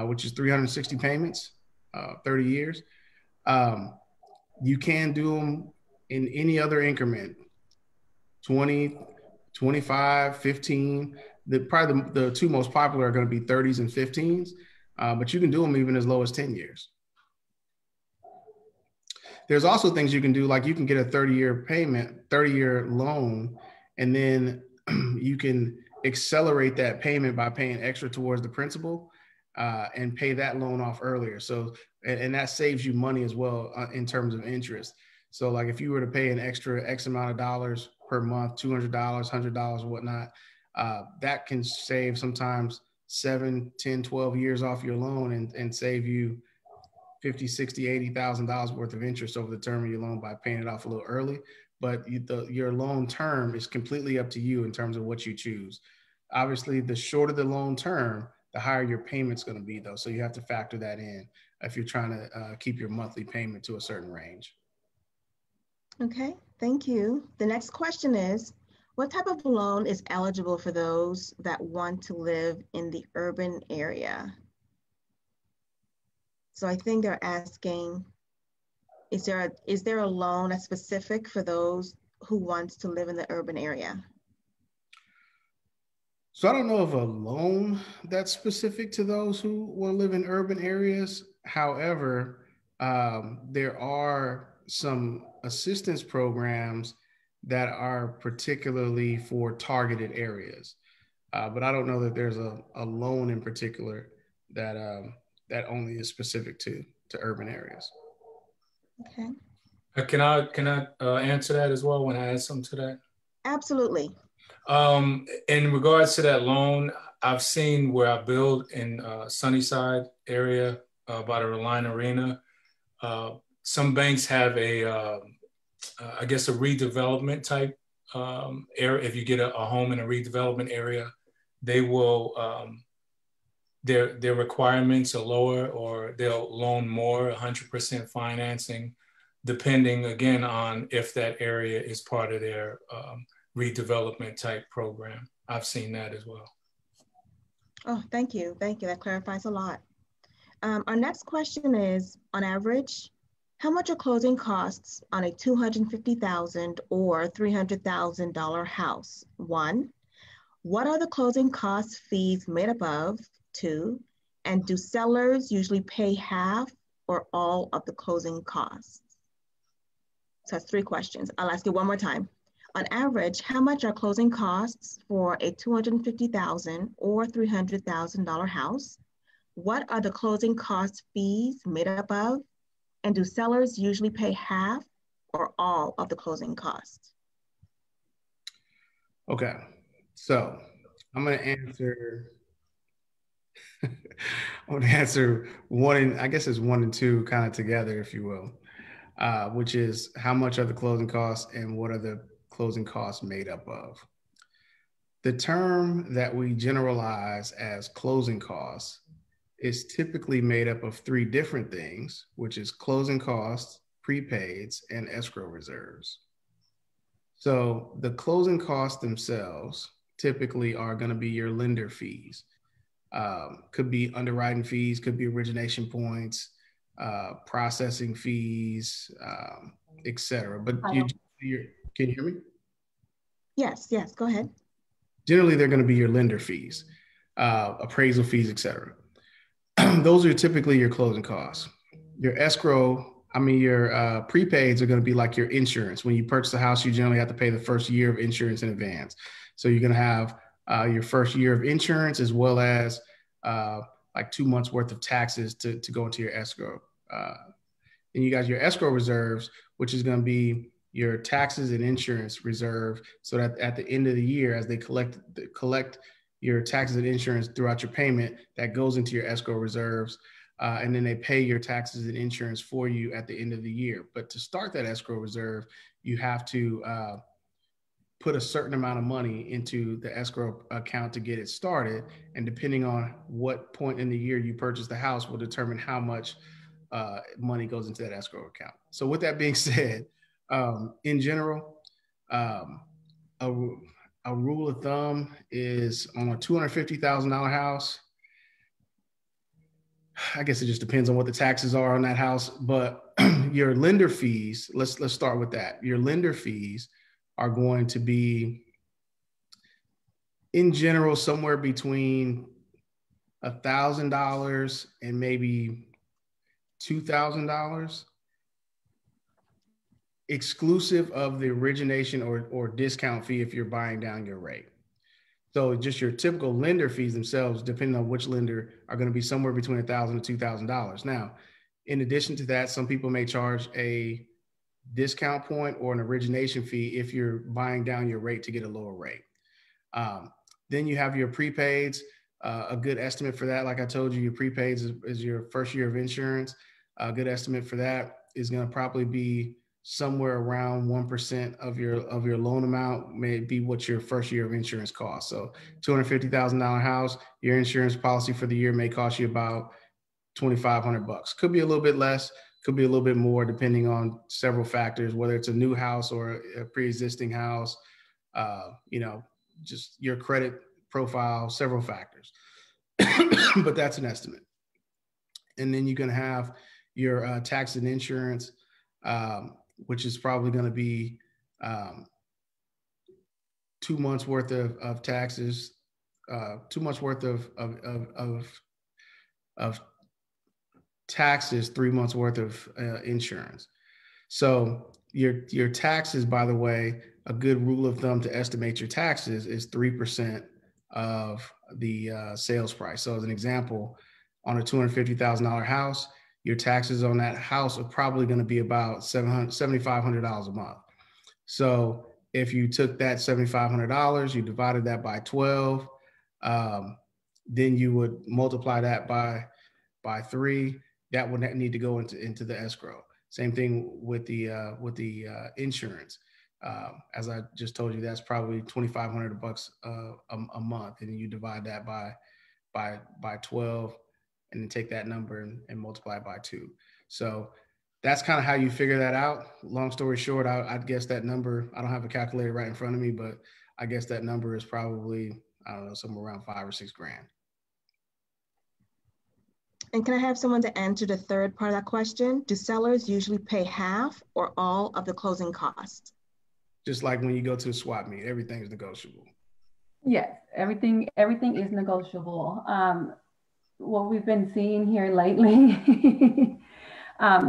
which is 360 payments, 30 years. You can do them in any other increment, 20, 25, 15. Probably the two most popular are going to be 30s and 15s, but you can do them even as low as 10 years. There's also things you can do, like you can get a 30-year loan, and then you can accelerate that payment by paying extra towards the principal and pay that loan off earlier. So, and that saves you money as well in terms of interest. So like if you were to pay an extra X amount of dollars per month, $200, $100, whatnot, that can save sometimes 7, 10, 12 years off your loan and save you $50, $60, $80,000 worth of interest over the term of your loan by paying it off a little early. But your loan term is completely up to you in terms of what you choose. Obviously, the shorter the loan term, the higher your payment's going to be, though. So you have to factor that in if you're trying to keep your monthly payment to a certain range.
Okay, thank you. The next question is, what type of loan is eligible for those that want to live in the urban area? So I think they're asking, is there a loan that's specific for those who want to live in the urban area?
So I don't know of a loan that's specific to those who will live in urban areas. However, there are some assistance programs that are particularly for targeted areas. But I don't know that there's a loan in particular that that only is specific to urban areas.
Okay.
Can I answer that as well when I add something to that?
Absolutely.
In regards to that loan, I've seen where I build in Sunnyside area by the Reliant Arena. Some banks have I guess a redevelopment type area. If you get a home in a redevelopment area, they will, their requirements are lower, or they'll loan more, 100% financing, depending again on if that area is part of their redevelopment type program. I've seen that as well.
Oh, thank you. Thank you. That clarifies a lot. Our next question is, on average, how much are closing costs on a $250,000 or $300,000 house? 1, what are the closing cost fees made up of? 2, and do sellers usually pay half or all of the closing costs? So that's 3 questions. I'll ask you one more time. On average, how much are closing costs for a $250,000 or $300,000 house? What are the closing cost fees made up of? And do sellers usually pay half or all of the closing costs?
Okay, so I'm going to answer. I'm going to answer one, and I guess it's 1 and 2 kind of together, if you will, which is how much are the closing costs and what are the closing costs made up of? The term that we generalize as closing costs is typically made up of 3 different things, which is closing costs, prepaids, and escrow reserves. So the closing costs themselves typically are going to be your lender fees. Could be underwriting fees, could be origination points, processing fees, et cetera. But can you hear me?
Yes, go ahead.
Generally, they're going to be your lender fees, appraisal fees, et cetera. Those are typically your closing costs. Your escrow, your prepaids are going to be like your insurance. When you purchase a house, you generally have to pay the first year of insurance in advance. So you're going to have your first year of insurance, as well as like 2 months worth of taxes to go into your escrow. Then you got your escrow reserves, which is going to be your taxes and insurance reserve, so that at the end of the year, as they collect your taxes and insurance throughout your payment, that goes into your escrow reserves. And then they pay your taxes and insurance for you at the end of the year. But to start that escrow reserve, you have to put a certain amount of money into the escrow account to get it started. And depending on what point in the year you purchase the house will determine how much money goes into that escrow account. So with that being said, in general, a rule of thumb is on a $250,000 house. I guess it just depends on what the taxes are on that house, but your lender fees, let's start with that. Your lender fees are going to be, in general, somewhere between $1,000 and maybe $2,000, exclusive of the origination or discount fee if you're buying down your rate. So just your typical lender fees themselves, depending on which lender, are going to be somewhere between $1,000 and $2,000. Now, in addition to that, some people may charge a discount point or an origination fee if you're buying down your rate to get a lower rate. Then you have your prepaids. A good estimate for that, like I told you, your prepaids is your first year of insurance. A good estimate for that is going to probably be somewhere around 1% of your loan amount may be what your first year of insurance costs. So $250,000 house, your insurance policy for the year may cost you about $2,500. Could be a little bit less, could be a little bit more, depending on several factors, whether it's a new house or a pre-existing house, just your credit profile, several factors. But that's an estimate. And then you can have your tax and insurance, which is probably going to be 2 months worth of taxes, 2 months worth of taxes, 3 months worth of insurance. So your taxes, by the way, a good rule of thumb to estimate your taxes is 3% of the sales price. So as an example, on a $250,000 house, your taxes on that house are probably going to be about $7,500 a month. So if you took that $7,500, you divided that by 12, then you would multiply that by 3. That would need to go into the escrow. Same thing with the insurance. As I just told you, that's probably $2,500 a month, and then you divide that by 12. And then take that number and multiply it by 2. So that's kind of how you figure that out. Long story short, I'd guess that number, I don't have a calculator right in front of me, but I guess that number is probably, I don't know, somewhere around $5 or $6 grand.
And can I have someone to answer the third part of that question? Do sellers usually pay half or all of the closing costs?
Just like when you go to a swap meet, everything's negotiable.
Yes, everything is negotiable. What we've been seeing here lately,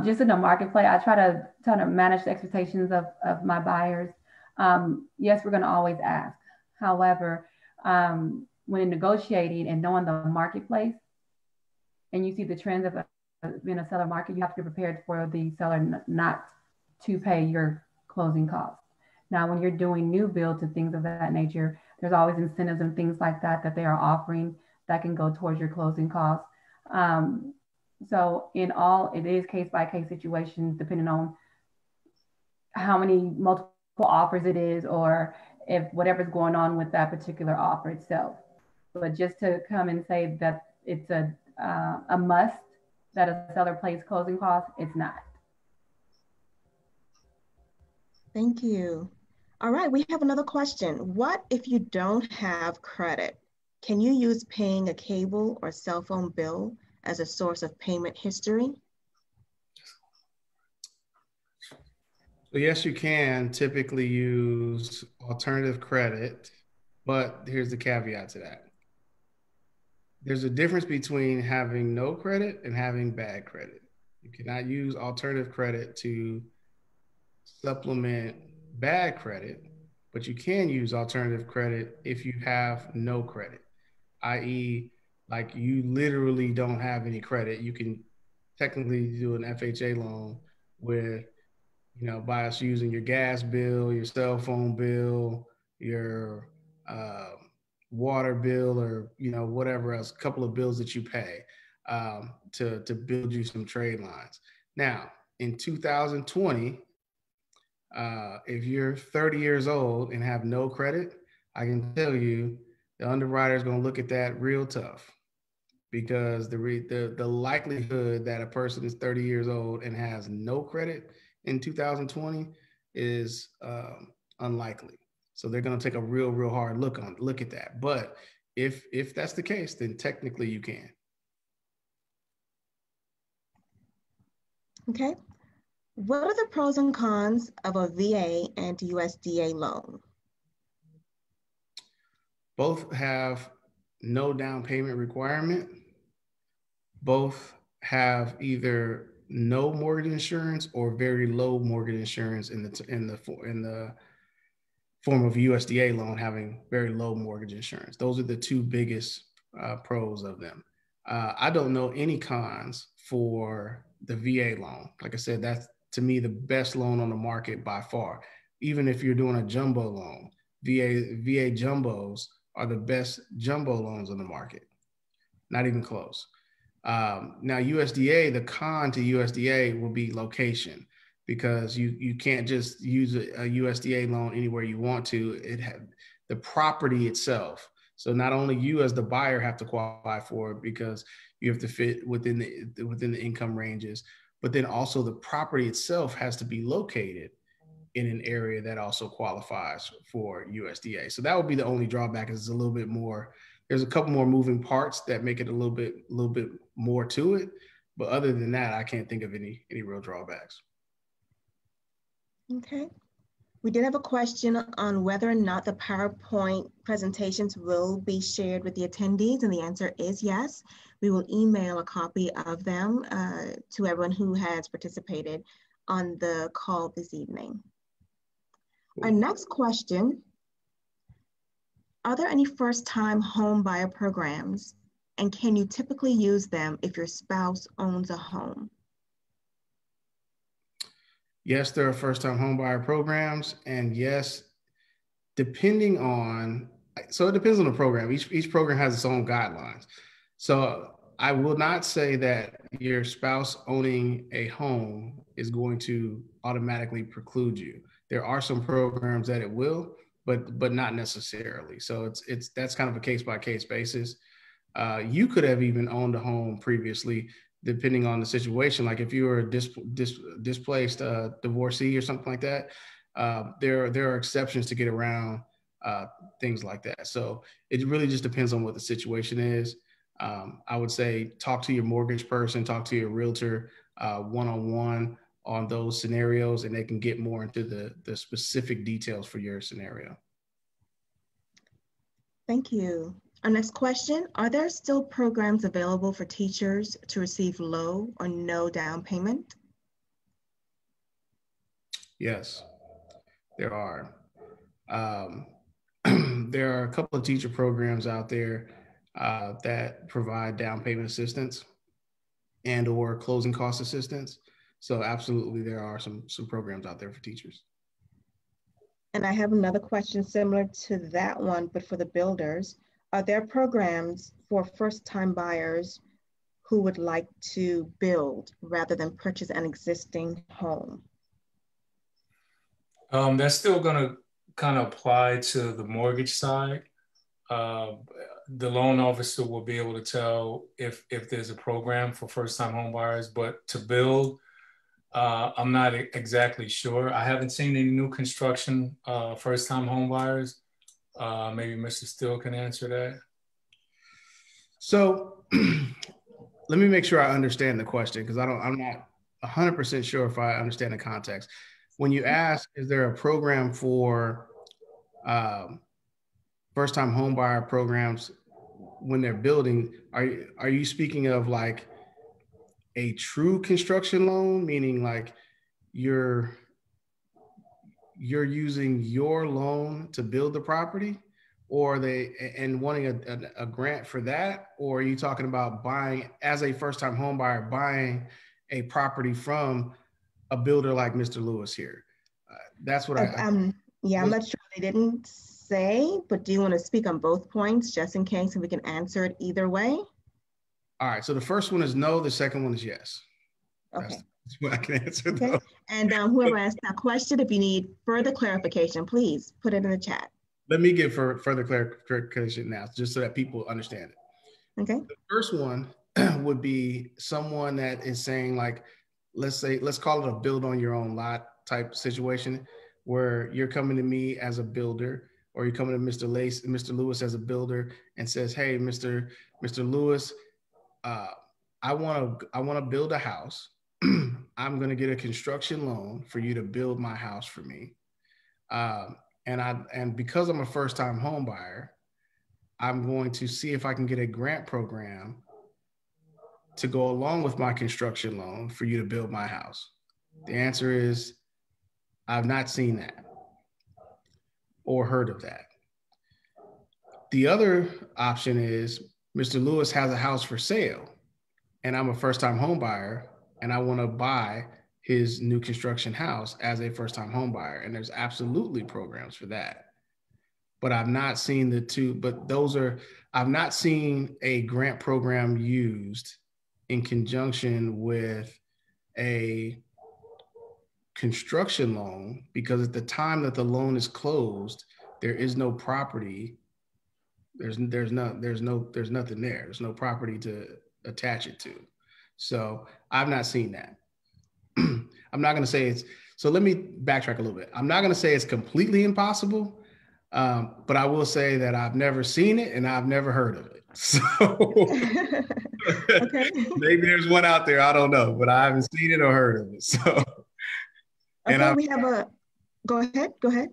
just in the marketplace, I try to manage the expectations of my buyers. Yes, we're going to always ask. However, when negotiating and knowing the marketplace, and you see the trends of being a seller market, you have to be prepared for the seller not to pay your closing costs. Now, when you're doing new builds and things of that nature, there's always incentives and things like that they are offering that can go towards your closing costs. So in all, it is case-by-case situations, depending on how many multiple offers it is, or if whatever's going on with that particular offer itself. But just to come and say that it's a must that a seller pays closing costs, it's not.
Thank you. All right, we have another question. What if you don't have credit? Can you use paying a cable or cell phone bill as a source of payment history?
So yes, you can typically use alternative credit, but here's the caveat to that. There's a difference between having no credit and having bad credit. You cannot use alternative credit to supplement bad credit, but you can use alternative credit if you have no credit, i.e., like you literally don't have any credit. You can technically do an FHA loan with, by us using your gas bill, your cell phone bill, your water bill, or whatever else, a couple of bills that you pay to build you some trade lines. Now, in 2020, if you're 30 years old and have no credit, I can tell you the underwriter is going to look at that real tough, because the likelihood that a person is 30 years old and has no credit in 2020 is unlikely. So they're going to take a real hard look at that. But if that's the case, then technically you can.
Okay. What are the pros and cons of a VA and USDA loan?
Both have no down payment requirement. Both have either no mortgage insurance or very low mortgage insurance in the form of a USDA loan, having very low mortgage insurance. Those are the two biggest pros of them. I don't know any cons for the VA loan. Like I said, that's to me the best loan on the market by far. Even if you're doing a jumbo loan, VA jumbos are the best jumbo loans on the market. Not even close. Now USDA, the con to USDA will be location, because you can't just use a USDA loan anywhere you want to. The property itself. So not only you as the buyer have to qualify for it, because you have to fit within the income ranges, but then also the property itself has to be located in an area that also qualifies for USDA. So that would be the only drawback. Is a little bit more. There's a couple more moving parts that make it a little bit more to it. But other than that, I can't think of any real drawbacks.
Okay. We did have a question on whether or not the PowerPoint presentations will be shared with the attendees, and the answer is yes. We will email a copy of them to everyone who has participated on the call this evening. Our next question: are there any first-time home buyer programs, and can you typically use them if your spouse owns a home?
Yes, there are first-time home buyer programs, and yes, depending on, so it depends on the program. Each program has its own guidelines. So I will not say that your spouse owning a home is going to automatically preclude you. There are some programs that it will, but not necessarily. So that's kind of a case-by-case basis. You could have even owned a home previously, depending on the situation. Like if you were a displaced divorcee or something like that, there are exceptions to get around things like that. So it really just depends on what the situation is. I would say talk to your mortgage person, talk to your realtor one-on-one on those scenarios, and they can get more into the specific details for your scenario.
Thank you. Our next question: are there still programs available for teachers to receive low or no down payment?
Yes, there are. There are a couple of teacher programs out there that provide down payment assistance and or closing cost assistance. So absolutely, there are some programs out there for teachers.
And I have another question similar to that one, but for the builders. Are there programs for first-time buyers who would like to build rather than purchase an existing home?
That's still going to kind of apply to the mortgage side. The loan officer will be able to tell if there's a program for first-time home buyers, but to build, I'm not exactly sure. I haven't seen any new construction first-time home buyers. Maybe Mr. Steele can answer that.
So let me make sure I understand the question, because I'm not 100% sure if I understand the context. When you ask, is there a program for first-time home buyer programs when they're building, are you speaking of like a true construction loan, meaning like you're using your loan to build the property, or and wanting a grant for that? Or are you talking about buying, as a first-time home buyer, buying a property from a builder like Mr. Lewis here? That's what
I'm not sure, they didn't say, but do you want to speak on both points just in case, and we can answer it either way?
All right, so the first one is no, the second one is yes.
Okay.
That's what I can answer.
Okay.
Though.
And whoever asked that question, if you need further clarification, please put it in the chat.
Let me give further clarification now, just so that people understand it.
Okay.
The first one would be someone that is saying, like, let's call it a build on your own lot type situation, where you're coming to me as a builder, or you're coming to Mr. Lewis as a builder, and says, hey, Mr. Lewis, I want to build a house. I'm going to get a construction loan for you to build my house for me. And because I'm a first-time home buyer, I'm going to see if I can get a grant program to go along with my construction loan for you to build my house. The answer is, I've not seen that or heard of that. The other option is Mr. Lewis has a house for sale, and I'm a first-time home buyer, and I want to buy his new construction house as a first-time home buyer. And there's absolutely programs for that. But I've not seen I've not seen a grant program used in conjunction with a construction loan, because at the time that the loan is closed, there is no property. There's nothing there. There's no property to attach it to. So I've not seen that. I'm not going to say it's, so let me backtrack a little bit. I'm not going to say it's completely impossible, but I will say that I've never seen it and I've never heard of it. So
Okay.
maybe there's one out there, I don't know, but I haven't seen it or heard of it. So, and
Okay, we have a, go ahead.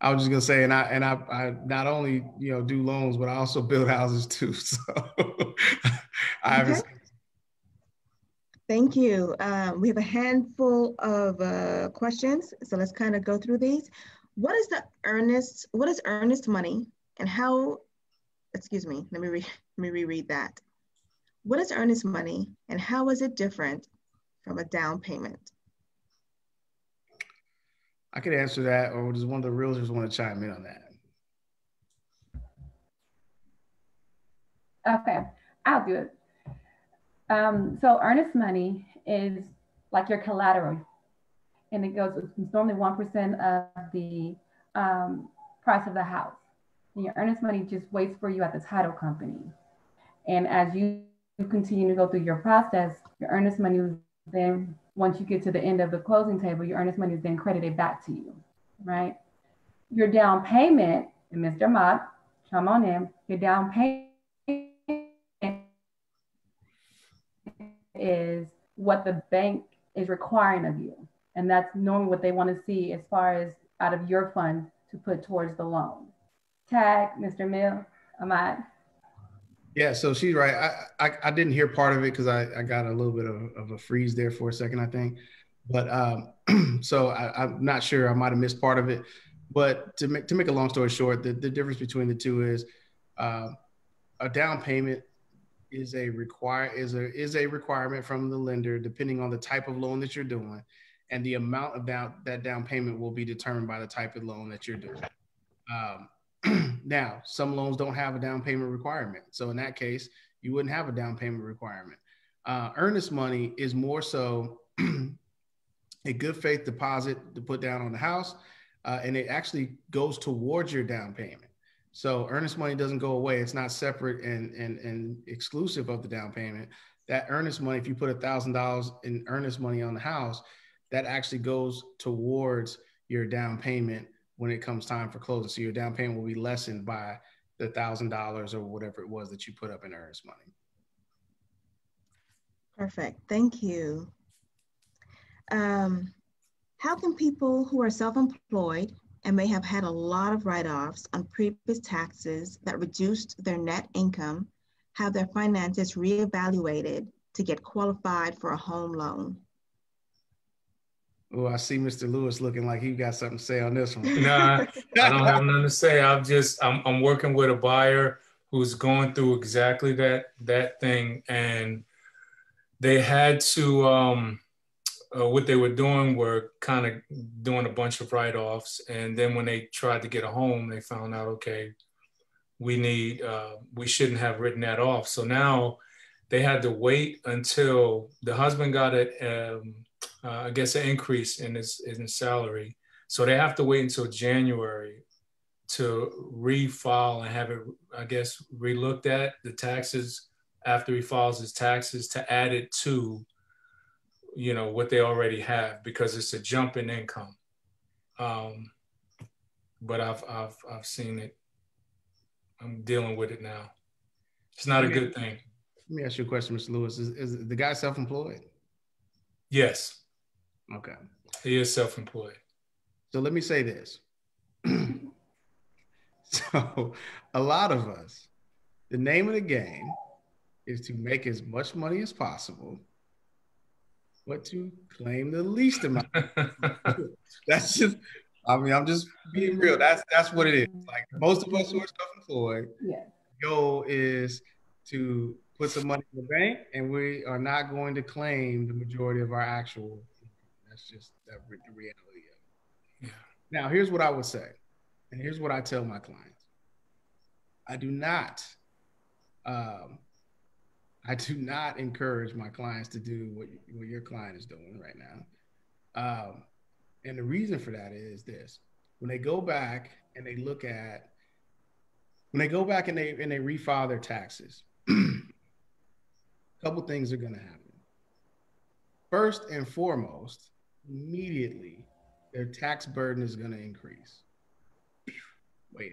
I was just gonna say, and I not only do loans, but I also build houses too. So I haven't.
Okay. Thank you. We have a handful of questions, so let's kind of go through these. What is earnest money, and how? Excuse me. Let me reread that. What is earnest money, and how is it different from a down payment?
I could answer that, or does one of the realtors want to chime in on
that? Okay, I'll do it. So earnest money is like your collateral, and it goes, it's normally 1% of the price of the house. And your earnest money just waits for you at the title company. And as you continue to go through your process, your earnest money is then, once you get to the end of the closing table, your earnest money is then credited back to you, right? Your down payment, and Mr. Mott, come on in, your down payment is what the bank is requiring of you. And that's normally what they want to see as far as out of your funds to put towards the loan. Tag, Mr. Mill, Ahmad.
Yeah, so she's right. I didn't hear part of it because I got a little bit of a freeze there for a second, I think. But so I'm not sure, I might have missed part of it. But to make a long story short, the difference between the two is a down payment is a requirement from the lender, depending on the type of loan that you're doing, and the amount of that down payment will be determined by the type of loan that you're doing. Now, some loans don't have a down payment requirement, so in that case, you wouldn't have a down payment requirement. Earnest money is more so a good faith deposit to put down on the house, and it actually goes towards your down payment. So earnest money doesn't go away. It's not separate and exclusive of the down payment. That earnest money, if you put $1,000 in earnest money on the house, that actually goes towards your down payment when it comes time for closing. So your down payment will be lessened by the $1,000 or whatever it was that you put up in earnest money.
Perfect. Thank you. How can people who are self-employed and may have had a lot of write-offs on previous taxes that reduced their net income have their finances reevaluated to get qualified for a home loan?
Oh, I see Mr. Lewis looking like he got something to say on this one.
Nah, I don't have nothing to say. I'm working with a buyer who's going through exactly that thing, and they had to what they were doing were kind of doing a bunch of write-offs, and then when they tried to get a home, they found out, okay, we shouldn't have written that off. So now they had to wait until the husband got I guess an increase in his salary. So they have to wait until January to refile and have it, I guess, relooked at, the taxes after he files his taxes, to add it to what they already have, because it's a jump in income. But I've seen it. I'm dealing with it now. It's not a good thing.
Let me ask you a question, Mr. Lewis. Is the guy self-employed?
Yes.
Okay.
He is self-employed.
So let me say this. So a lot of us, the name of the game is to make as much money as possible, but to claim the least amount. That's just, I'm just being real. That's what it is. Like most of us who are self-employed, goal is to put some money in the bank, and we are not going to claim the majority of our actual income. That's just the reality of it. Yeah. Now, here's what I would say, and here's what I tell my clients. I do not I do not encourage my clients to do what your client is doing right now. And the reason for that is this: when they go back and they look at, when they go back and they refile their taxes, a couple things are going to happen. First and foremost, immediately, their tax burden is going to increase. Wait,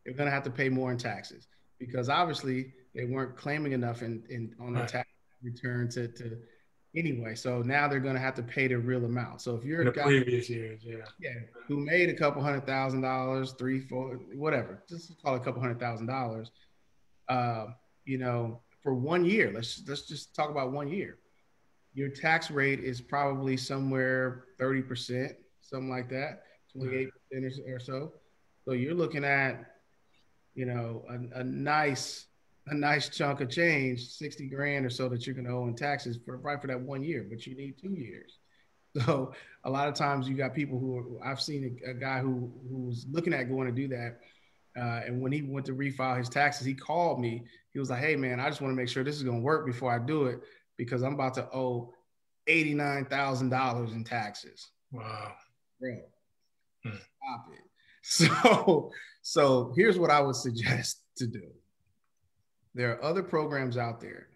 they're going to have to pay more in taxes because obviously they weren't claiming enough on their tax return to anyway. So now they're going to have to pay the real amount. So if you're
in
a
the
guy,
previous years,
who made a couple $100,000, $3, $4, whatever, just call it a couple $100,000, for 1 year, let's just talk about 1 year. Your tax rate is probably somewhere 30%, something like that, 28% or so. So you're looking at, a nice chunk of change, 60 grand or so that you're going to owe in taxes for that 1 year, but you need 2 years. So a lot of times you got people I've seen a guy who's looking at going to do that. And when he went to refile his taxes, he called me. He was like, hey man, I just want to make sure this is going to work before I do it, because I'm about to owe $89,000 in taxes.
Wow.
Bro, stop it. So here's what I would suggest to do. There are other programs out there,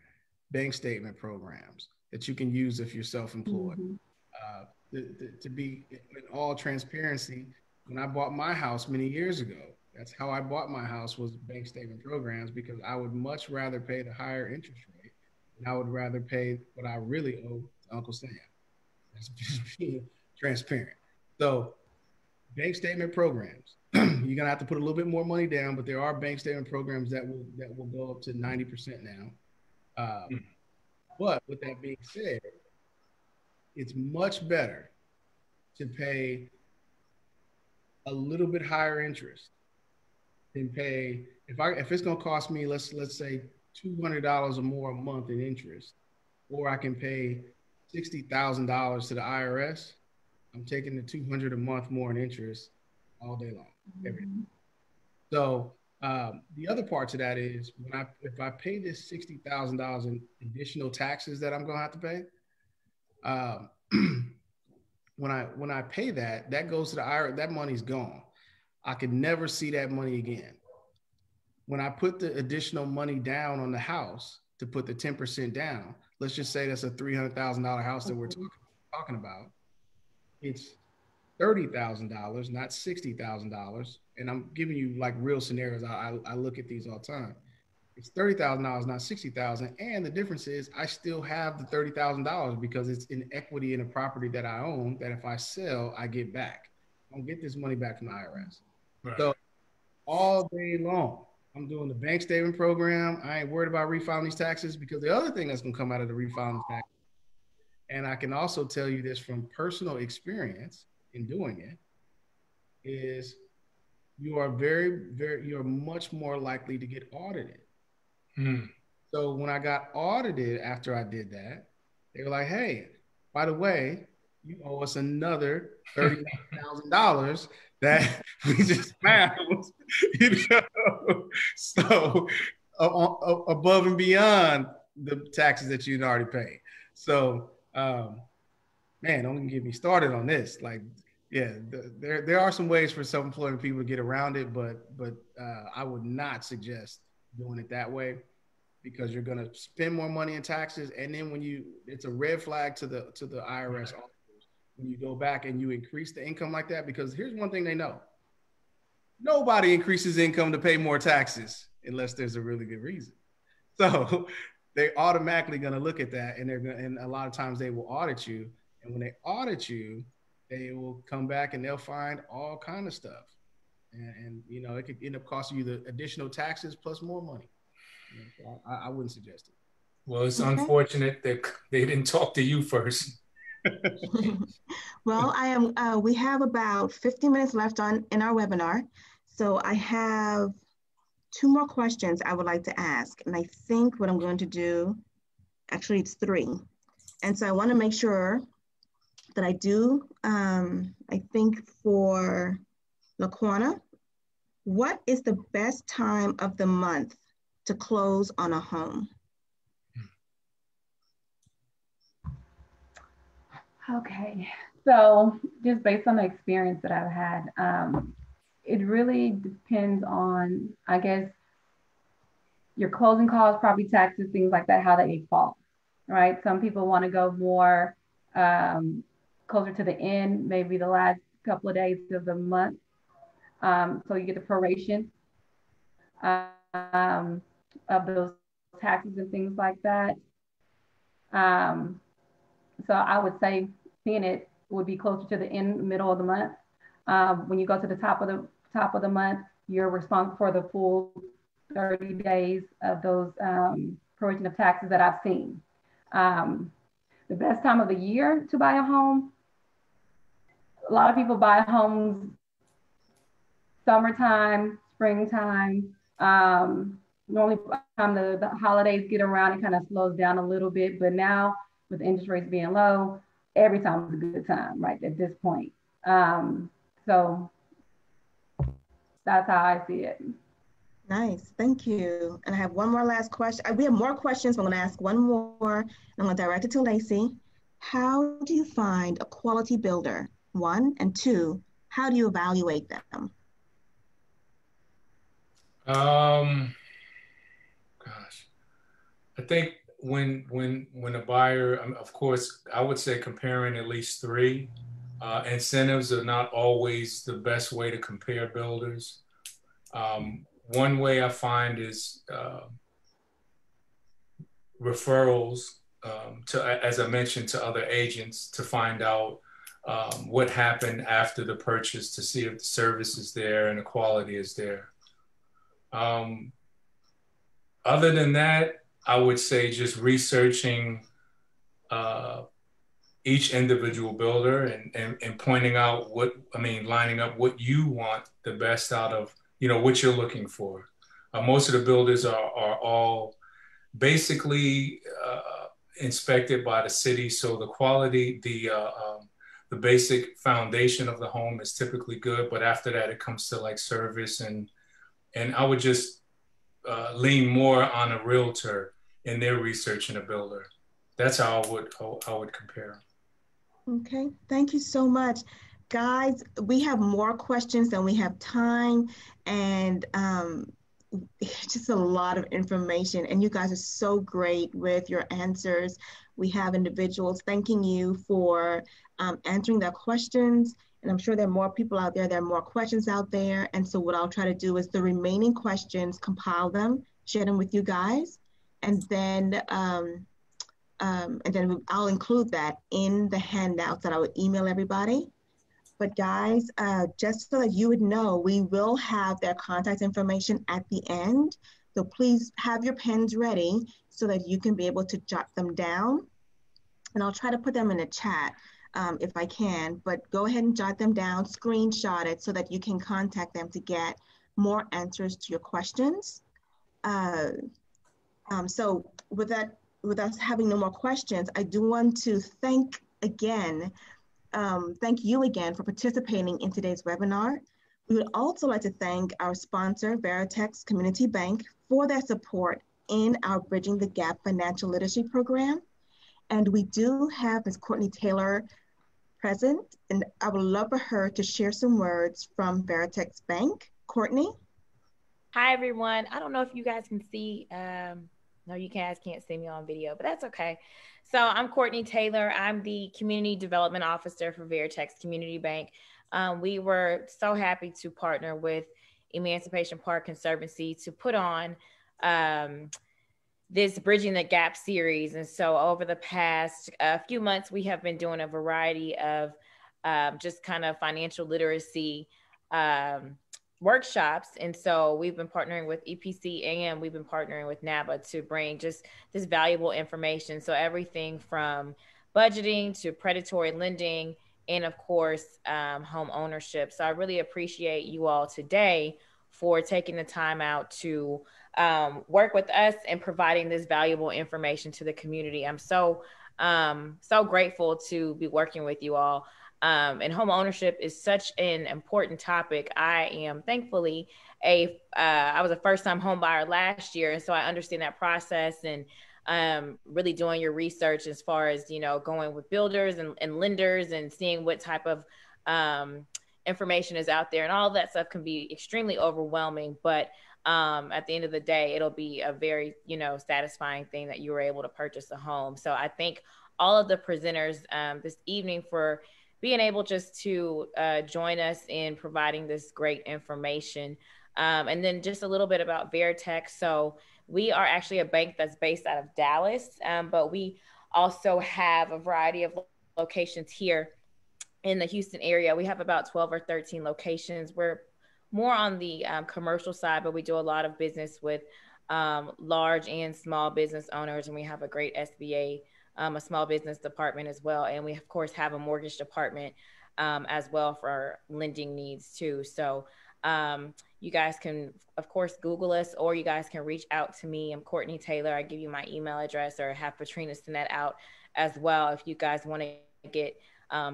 bank statement programs that you can use if you're self-employed. To be in all transparency, when I bought my house many years ago, that's how I bought my house, was bank statement programs, because I would much rather pay the higher interest rate and I would rather pay what I really owe to Uncle Sam. That's just being transparent. So bank statement programs, you're gonna have to put a little bit more money down, but there are bank statement programs that will go up to 90% now. But with that being said, it's much better to pay a little bit higher interest than pay, if it's gonna cost me, let's say $200 or more a month in interest, or I can pay $60,000 to the IRS. I'm taking the $200 a month more in interest all day long, every day. So the other part to that is, if I pay this $60,000 in additional taxes that I'm gonna have to pay, when I pay that goes to the IRS. That money's gone. I could never see that money again. When I put the additional money down on the house to put the 10% down, let's just say that's a $300,000 house that we're talking about. It's $30,000, not $60,000. And I'm giving you like real scenarios. I look at these all the time. It's $30,000, not $60,000. And the difference is I still have the $30,000 because it's in equity in a property that I own, that if I sell, I get back. I don't get this money back from the IRS. Right. So all day long, I'm doing the bank statement program. I ain't worried about refiling these taxes, because the other thing that's going to come out of the refiling tax, and I can also tell you this from personal experience in doing it, is you are you're much more likely to get audited. So when I got audited after I did that, they were like, hey, by the way, you owe us another $39,000 that we just found, So above and beyond the taxes that you'd already paid. So, man, don't even get me started on this. Like, yeah, there are some ways for self-employed people to get around it, but I would not suggest doing it that way, because you're going to spend more money in taxes, and then it's a red flag to the IRS officers when you go back and you increase the income like that. Because here's one thing they know: nobody increases income to pay more taxes unless there's a really good reason. So they're automatically going to look at that, and a lot of times they will audit you. And when they audit you, they will come back and they'll find all kind of stuff. And it could end up costing you the additional taxes plus more money. So I wouldn't suggest it.
Well, it's unfortunate that they didn't talk to you first.
Well, we have about 15 minutes left in our webinar. So I have 2 more questions I would like to ask. And I think what I'm going to do, actually it's 3. And so I want to make sure that I do, I think for Laquana, what is the best time of the month to close on a home?
Okay, so just based on the experience that I've had, it really depends on, I guess, your closing costs, property taxes, things like that, how they fall, right? Some people want to go more closer to the end, maybe the last couple of days of the month. So you get the proration of those taxes and things like that. So I would say seeing it would be closer to the end, middle of the month. When you go to the top of the month, you're responsible for the full 30 days of those proration of taxes that I've seen. The best time of the year to buy a home, a lot of people buy homes summertime, springtime. Normally by the time the holidays get around, it kind of slows down a little bit, but now with interest rates being low, every time is a good time, right, at this point. So that's how I see it.
Nice, thank you. And I have one more last question. We have more questions, but I'm gonna ask one more. I'm gonna direct it to Lacey. How do you find a quality builder? One, and two, how do you evaluate them?
Gosh, I think when a buyer, of course, I would say comparing at least three. Incentives are not always the best way to compare builders. One way I find is referrals to, as I mentioned, to other agents to find out what happened after the purchase, to see if the service is there and the quality is there. Other than that, I would say just researching each individual builder and pointing out lining up what you want the best out of, what you're looking for. Most of the builders are all basically inspected by the city. So the quality, the basic foundation of the home is typically good, but after that, it comes to like service and I would just lean more on a realtor in their research in a builder. That's how I would compare.
Okay, thank you so much. Guys, we have more questions than we have time, and just a lot of information, and you guys are so great with your answers. We have individuals thanking you for answering their questions, and I'm sure there are more people out there, there are more questions out there, and so what I'll try to do is the remaining questions, compile them, share them with you guys, and then I'll include that in the handouts that I would email everybody. But guys, just so that you would know, we will have their contact information at the end. So please have your pens ready so that you can be able to jot them down. And I'll try to put them in the chat if I can, but go ahead and jot them down, screenshot it so that you can contact them to get more answers to your questions. So with us having no more questions, I do want to thank you again for participating in today's webinar. We would also like to thank our sponsor, Veritex Community Bank, for their support in our Bridging the Gap Financial Literacy Program. And we do have Ms. Courtney Taylor present, and I would love for her to share some words from Veritex Bank. Courtney?
Hi, everyone. I don't know if you guys can see, no, you guys can't see me on video, but that's okay. So I'm Courtney Taylor. I'm the Community Development Officer for Veritex Community Bank. We were so happy to partner with Emancipation Park Conservancy to put on this Bridging the Gap series. And so over the past few months, we have been doing a variety of just kind of financial literacy workshops. And so we've been partnering with EPC and we've been partnering with NABA to bring just this valuable information. So everything from budgeting to predatory lending and of course, home ownership. So I really appreciate you all today for taking the time out to work with us and providing this valuable information to the community. I'm so grateful to be working with you all. And home ownership is such an important topic. I am thankfully I was a first-time home buyer last year, and so I understand that process. And really doing your research as far as, going with builders and lenders and seeing what type of information is out there, and all that stuff can be extremely overwhelming. But at the end of the day, it'll be a very, satisfying thing that you were able to purchase a home. So I thank all of the presenters this evening for being able just to join us in providing this great information. And then just a little bit about Veritech. So we are actually a bank that's based out of Dallas, but we also have a variety of locations here in the Houston area. We have about 12 or 13 locations. We're more on the commercial side, but we do a lot of business with large and small business owners, and we have a great SBA, a small business department as well. And we, of course, have a mortgage department as well for our lending needs too. So you guys can, of course, Google us, or you guys can reach out to me. I'm Courtney Taylor. I give you my email address, or have Patrina send that out as well if you guys want to get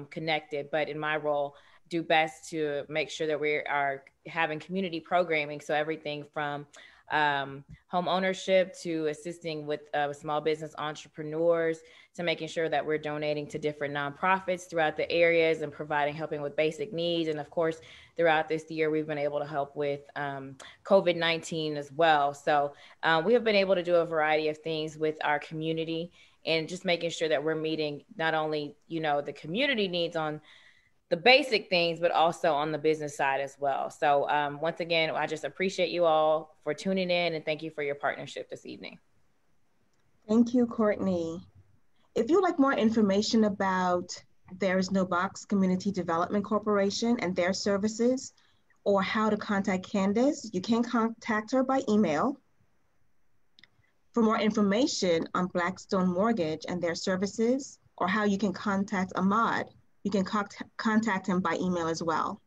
connected. But in my role, do best to make sure that we are having community programming. So everything from home ownership to assisting with small business entrepreneurs, to making sure that we're donating to different nonprofits throughout the areas and helping with basic needs. And of course, throughout this year, we've been able to help with COVID-19 as well. So we have been able to do a variety of things with our community, and just making sure that we're meeting not only, the community needs on the basic things, but also on the business side as well. So once again, I just appreciate you all for tuning in, and thank you for your partnership this evening.
Thank you, Courtney. If you'd like more information about There Is No Box Community Development Corporation and their services, or how to contact Candace, you can contact her by email. For more information on Blackstone Mortgage and their services, or how you can contact Ahmad, you can contact him by email as well.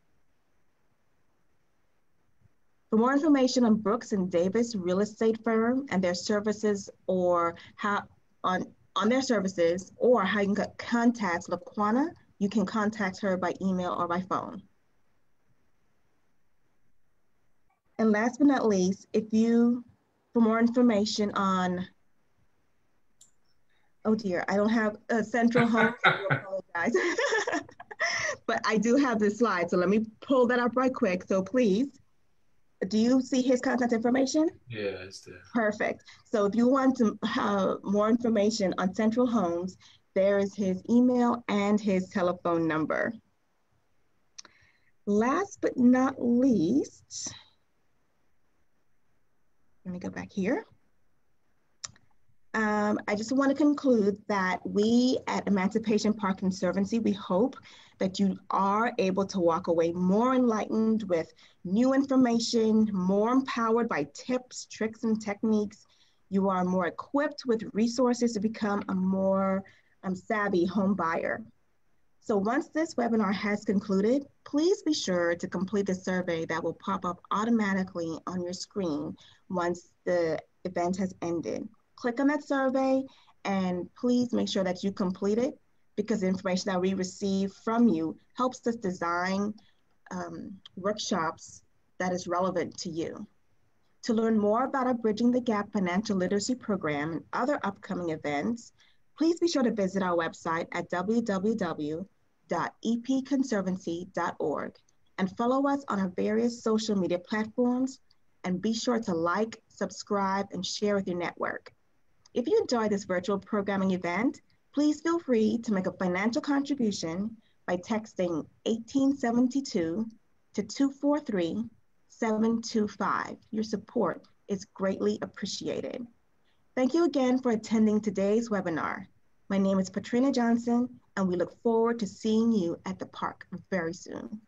For more information on Brooks and Davis Real Estate Firm and their services, or how on their services, or how you can contact LaQuana, you can contact her by email or by phone. And last but not least, for more information on, oh dear, I don't have a Central Home, so I apologize. But I do have this slide, so let me pull that up right quick. So please, do you see his contact information?
Yeah, it's there.
Perfect. So if you want to have more information on Central Homes, there is his email and his telephone number. Last but not least, let me go back here. I just want to conclude that we at Emancipation Park Conservancy, we hope that you are able to walk away more enlightened with new information, more empowered by tips, tricks, and techniques. You are more equipped with resources to become a more savvy home buyer. So once this webinar has concluded, please be sure to complete the survey that will pop up automatically on your screen once the event has ended. Click on that survey and please make sure that you complete it, because the information that we receive from you helps us design workshops that is relevant to you. To learn more about our Bridging the Gap Financial Literacy Program and other upcoming events, please be sure to visit our website at www.epconservancy.org and follow us on our various social media platforms, and be sure to like, subscribe, and share with your network. If you enjoy this virtual programming event, please feel free to make a financial contribution by texting 1872 to 243-725. Your support is greatly appreciated. Thank you again for attending today's webinar. My name is Patrina Johnson, and we look forward to seeing you at the park very soon.